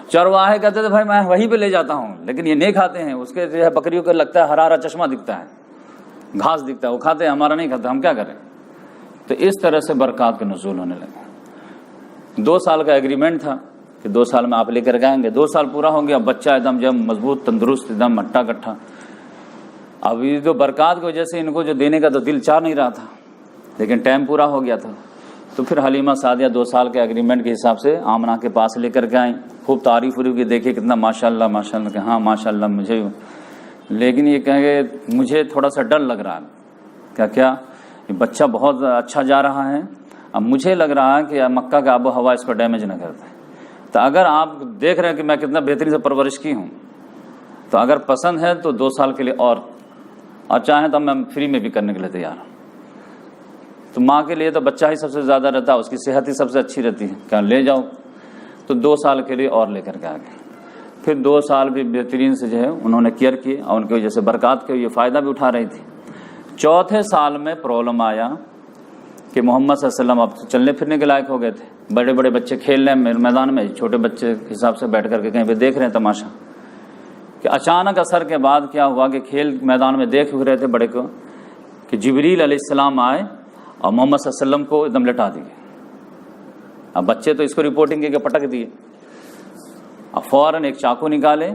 چرواہے کہتے تھے بھائی میں وہیں پہ لے جاتا ہوں، لیکن یہ نہیں کھاتے ہیں. اس کے جو ہے بکریوں کو لگتا ہے ہرا ہرا چشمہ دکھتا ہے، گھاس دکھتا ہے، وہ کھاتے ہیں، ہمارا نہیں کھاتے، ہم کیا کریں. تو اس طرح سے برکات کے نزول ہونے لگے. 2 سال کا ایگریمنٹ تھا کہ 2 سال میں آپ لے کر گائیں گے. 2 سال پورا ہو گیا، بچہ ایک دم جب مضبوط تندرست ایک دم مٹا کٹھا. اب یہ جو برکات کی وجہ سے ان کو جو دینے کا تو دل چاہ نہیں رہا تھا، لیکن ٹائم پورا ہو گیا تھا. تو پھر حلیمہ سعدیہ 2 سال کے ایگریمنٹ کے حساب سے آمنہ کے پاس لے کر کے آئیں. خوب تعریف ہوئی کہ دیکھیے کتنا ماشاء اللہ ماشاء اللہ، کہ ہاں ماشاء اللہ مجھے. لیکن یہ کہیں گے مجھے تھوڑا سا ڈر لگ رہا ہے. کیا یہ بچہ بہت اچھا جا رہا ہے، اب مجھے لگ رہا ہے کہ مکہ کا آب و ہوا اس کو ڈیمیج نہ کرتا ہے. تو اگر آپ دیکھ رہے ہیں کہ میں کتنا بہترین سے پرورش کی ہوں، تو اگر پسند ہے تو 2 سال کے لیے اور چاہیں تو میں فری میں بھی کرنے کے لیے تیار ہوں. تو ماں کے لیے تو بچہ ہی سب سے زیادہ رہتا ہے، اس کی صحت ہی سب سے اچھی رہتی ہے، کہ لے جاؤ. تو 2 سال کے لیے اور لے کر کے آ گئے. پھر 2 سال بھی بہترین سے جو ہے انہوں نے کیئر کیے اور ان کی وجہ سے برکات کے یہ فائدہ بھی اٹھا رہی تھی. 4تھے سال میں پرابلم آیا کہ محمد صلی اللہ علیہ وسلم اب چلنے پھرنے کے لائق ہو گئے تھے. بڑے بڑے بچے کھیل رہے ہیں میدان میں، چھوٹے بچے کے حساب سے بیٹھ کر کے کہیں پہ دیکھ رہے ہیں تماشا. کہ اچانک اثر کے بعد کیا ہوا کہ کھیل میدان میں دیکھ رہے تھے بڑے کو کہ جبریل علیہ السلام آئے اور محمد صلی اللہ علیہ وسلم کو ایک دم لٹا دیے. اب بچے تو اس کو رپورٹنگ کے پٹک دیے. اب فوراً ایک چاقو نکالے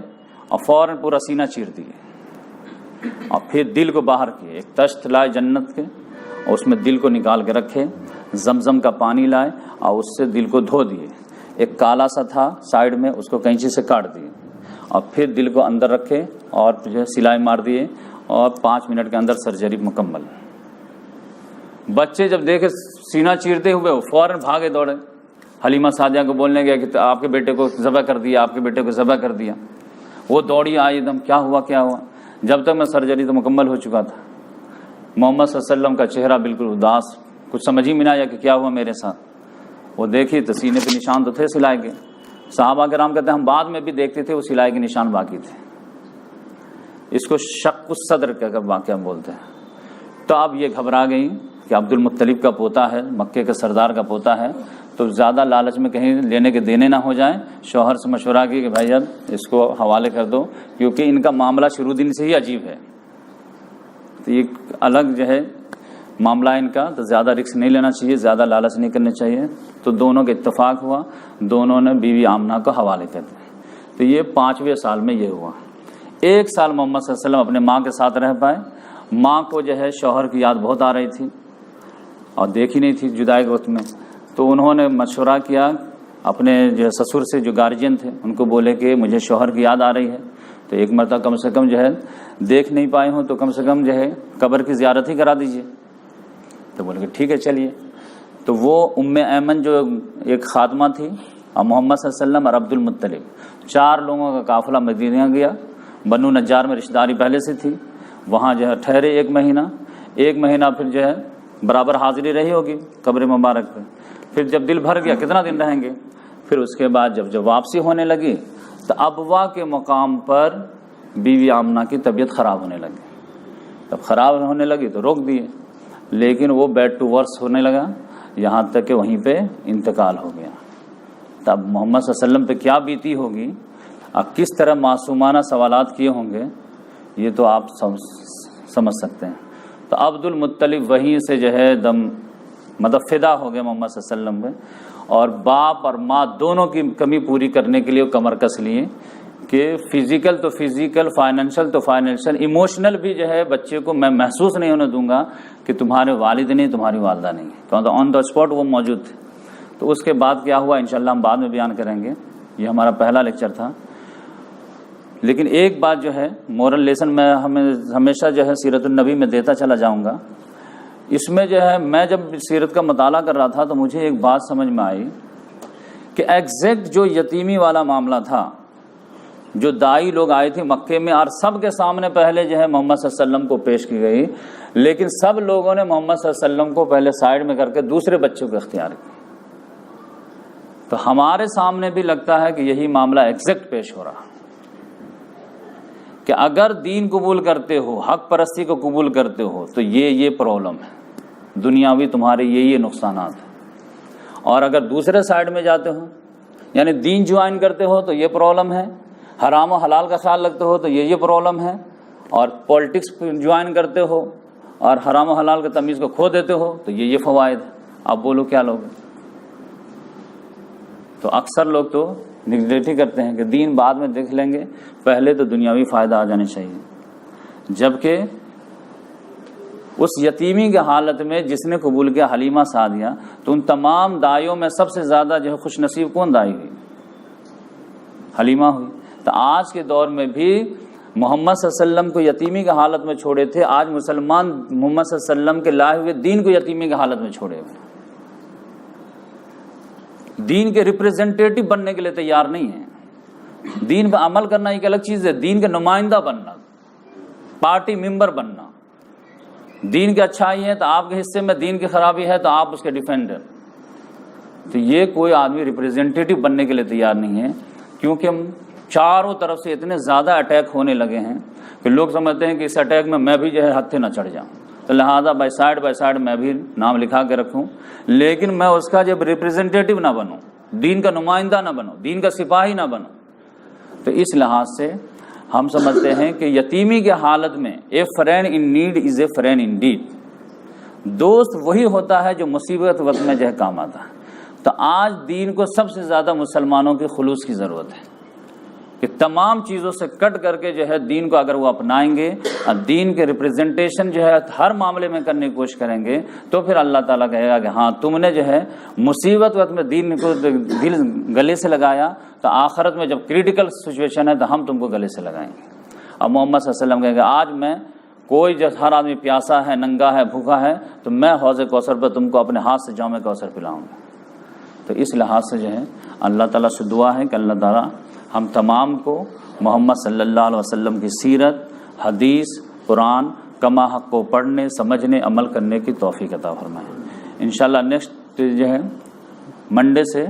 اور فوراً پورا سینہ چیر دیے اور پھر دل کو باہر کیے. ایک تشت لائے جنت کے اور اس میں دل کو نکال کے رکھے, زمزم کا پانی لائے اور اس سے دل کو دھو دیے. ایک کالا سا تھا سائڈ میں, اس کو کینچی سے کاٹ دیے اور پھر دل کو اندر رکھے اور جو ہے سلائی مار دیے اور 5 منٹ کے اندر سرجری مکمل. بچے جب دیکھے سینہ چیرتے ہوئے وہ فوراً بھاگے دوڑے, حلیمہ سعدیہ کو بولنے گیا کہ آپ کے بیٹے کو ذبح کر دیا, آپ کے بیٹے کو ذبح کر دیا. وہ دوڑی آئی ایک دم, کیا ہوا کیا ہوا. جب تک میں سرجری تو مکمل ہو چکا تھا. محمد صلی اللہ علیہ وسلم کا چہرہ بالکل اداس, کچھ سمجھ ہی میں نہ آیا کہ کیا ہوا میرے ساتھ. وہ دیکھی تو سینے پہ نشان تو تھے سلائی کے. صحابہ کرام کہتے ہیں ہم بعد میں بھی دیکھتے تھے وہ سلائی کے نشان باقی تھے. اس کو شق الصدر کا واقعہ بولتے ہیں. تو اب یہ گھبرا گئی کہ عبد المطلب کا پوتا ہے, مکے کے سردار کا پوتا ہے, تو زیادہ لالچ میں کہیں لینے کے دینے نہ ہو جائیں. شوہر سے مشورہ کی کہ بھائی اب اس کو حوالے کر دو, کیونکہ ان کا معاملہ شروع دن سے ہی عجیب ہے. تو یہ الگ جو ہے معاملہ ان کا, تو زیادہ رسک نہیں لینا چاہیے, زیادہ لالچ نہیں کرنا چاہیے. تو دونوں کا اتفاق ہوا, دونوں نے بیوی آمنہ کو حوالے کر دیا. تو یہ 5ویں سال میں یہ ہوا. 1 سال محمد صلی اللہ علیہ وسلم اپنے ماں کے ساتھ رہ پائے. ماں کو جو ہے شوہر کی یاد بہت آ رہی تھی اور دیکھی نہیں تھی جدائی کے وقت میں. تو انہوں نے مشورہ کیا اپنے جو سسر سے, جو گارجین تھے ان کو بولے کہ مجھے شوہر کی یاد آ رہی ہے, تو ایک مرتبہ کم سے کم جو ہے دیکھ نہیں پائے ہوں تو کم سے کم جو ہے قبر کی زیارت ہی کرا دیجیے. تو بولے کہ ٹھیک ہے چلیے. تو وہ ام ایمن جو ایک خادمہ تھی اور محمد صلی اللہ علیہ وسلم اور عبد المطلب 4 لوگوں کا قافلہ مدینہ گیا. بنو نجار میں رشتہ داری پہلے سے تھی, وہاں جو ہے ٹھہرے 1 مہینہ. 1 مہینہ پھر جو ہے برابر حاضری رہی ہوگی قبر مبارک پہ. پھر جب دل بھر گیا کتنا دن رہیں گے. پھر اس کے بعد جب واپسی ہونے لگی تو ابوا کے مقام پر بیوی آمنہ کی طبیعت خراب ہونے لگی. جب خراب ہونے لگی تو روک دیے, لیکن وہ بیڈ ٹو ورس ہونے لگا یہاں تک کہ وہیں پہ انتقال ہو گیا. تب محمد صلی اللہ علیہ وسلم پہ کیا بیتی ہوگی اور کس طرح معصومانہ سوالات کیے ہوں گے, یہ تو آپ سمجھ سکتے ہیں. تو عبد المطلب وہیں سے جو ہے مطلب فدا ہو گئے محمد صلی اللہ علیہ وسلم پہ, اور باپ اور ماں دونوں کی کمی پوری کرنے کے لیے کمر کس لیے کہ فزیکل تو فزیکل, فائنینشیل تو فائنینشیل, ایموشنل بھی جو ہے بچے کو میں محسوس نہیں ہونے دوں گا کہ تمہارے والد نہیں, تمہاری والدہ نہیں, کیونکہ آن دا اسپاٹ وہ موجود تھے. تو اس کے بعد کیا ہوا انشاءاللہ ہم بعد میں بیان کریں گے. یہ ہمارا پہلا لیکچر تھا. لیکن ایک بات جو ہے مورل لیسن میں ہمیشہ جو ہے سیرت النبی میں دیتا چلا جاؤں گا. اس میں جو ہے میں جب سیرت کا مطالعہ کر رہا تھا تو مجھے ایک بات سمجھ میں آئی کہ ایگزیکٹ جو یتیمی والا معاملہ تھا, جو دائی لوگ آئے تھے مکے میں اور سب کے سامنے پہلے جو ہے محمد صلی اللہ علیہ وسلم کو پیش کی گئی, لیکن سب لوگوں نے محمد صلی اللہ علیہ وسلم کو پہلے سائڈ میں کر کے دوسرے بچوں کو اختیار کیا. تو ہمارے سامنے بھی لگتا ہے کہ یہی معاملہ ایگزیکٹ پیش ہو رہا کہ اگر دین قبول کرتے ہو, حق پرستی کو قبول کرتے ہو تو یہ پرابلم ہے, دنیاوی تمہارے یہ نقصانات ہیں. اور اگر دوسرے سائڈ میں جاتے ہو یعنی دین جوائن کرتے ہو تو یہ پرابلم ہے, حرام و حلال کا خیال رکھتے ہو تو یہ پرابلم ہے, اور پولیٹکس جوائن کرتے ہو اور حرام و حلال کے تمیز کو کھو دیتے ہو تو یہ فوائد ہے. اب بولو کیا لوگ. تو اکثر لوگ تو نگلیکٹ ہی کرتے ہیں کہ دین بعد میں دیکھ لیں گے, پہلے تو دنیاوی فائدہ آ جانے چاہیے. جبکہ اس یتیمی کی حالت میں جس نے قبول کیا حلیمہ سعدیہ, تو ان تمام دائیوں میں سب سے زیادہ جو ہے خوش نصیب کون دائی ہوئی؟ حلیمہ ہوئی. تو آج کے دور میں بھی محمد صلی اللہ علیہ وسلم کو یتیمی کی حالت میں چھوڑے تھے, آج مسلمان محمد صلی اللہ علیہ وسلم کے لائے ہوئے دین کو یتیمی کی حالت میں چھوڑے ہوئے, دین کے ریپریزنٹیٹو بننے کے لیے تیار نہیں ہیں. دین پہ عمل کرنا ایک الگ چیز ہے, دین کے نمائندہ بننا, پارٹی ممبر بننا. دین کی اچھائی ہے تو آپ کے حصے میں دین کی خرابی ہے تو آپ اس کے ڈیفینڈر. تو یہ کوئی آدمی ریپریزنٹیٹو بننے کے لیے تیار نہیں ہے, کیونکہ ہم چاروں طرف سے اتنے زیادہ اٹیک ہونے لگے ہیں کہ لوگ سمجھتے ہیں کہ اس اٹیک میں بھی جو ہے ہتھے نہ چڑھ جاؤں, تو لہٰذا بائی سائڈ میں بھی نام لکھا کے رکھوں, لیکن میں اس کا جب ریپریزنٹیٹو نہ بنوں, دین کا نمائندہ نہ بنوں, دین کا سپاہی نہ بنوں. تو اس لحاظ سے ہم سمجھتے ہیں کہ یتیمی کی حالت میں a friend in need is a friend indeed. دوست وہی ہوتا ہے جو مصیبت وقت میں جو ہے کام آتا ہے. تو آج دین کو سب سے زیادہ مسلمانوں کے خلوص کی ضرورت ہے کہ تمام چیزوں سے کٹ کر کے جو ہے دین کو اگر وہ اپنائیں گے اور دین کے ریپریزنٹیشن جو ہے ہر معاملے میں کرنے کی کوشش کریں گے تو پھر اللہ تعالیٰ کہے گا کہ ہاں تم نے جو ہے مصیبت وقت میں دین کو دل گلے سے لگایا، تو آخرت میں جب کریٹیکل سچویشن ہے تو ہم تم کو گلے سے لگائیں گے۔ اور محمد صلی اللہ علیہ وسلم کہے گا آج میں کوئی جب ہر آدمی پیاسا ہے، ننگا ہے، بھوکا ہے، تو میں حوض کوثر پہ تم کو اپنے ہاتھ سے جام کوثر پلاؤں گا۔ تو اس لحاظ سے جو ہے اللہ تعالیٰ سے دعا ہے کہ اللہ تعالیٰ ہم تمام کو محمد صلی اللہ علیہ وسلم کی سیرت، حدیث، قرآن کما حق کو پڑھنے، سمجھنے، عمل کرنے کی توفیق عطا فرمائے۔ انشاءاللہ نیکسٹ جو ہے منڈے سے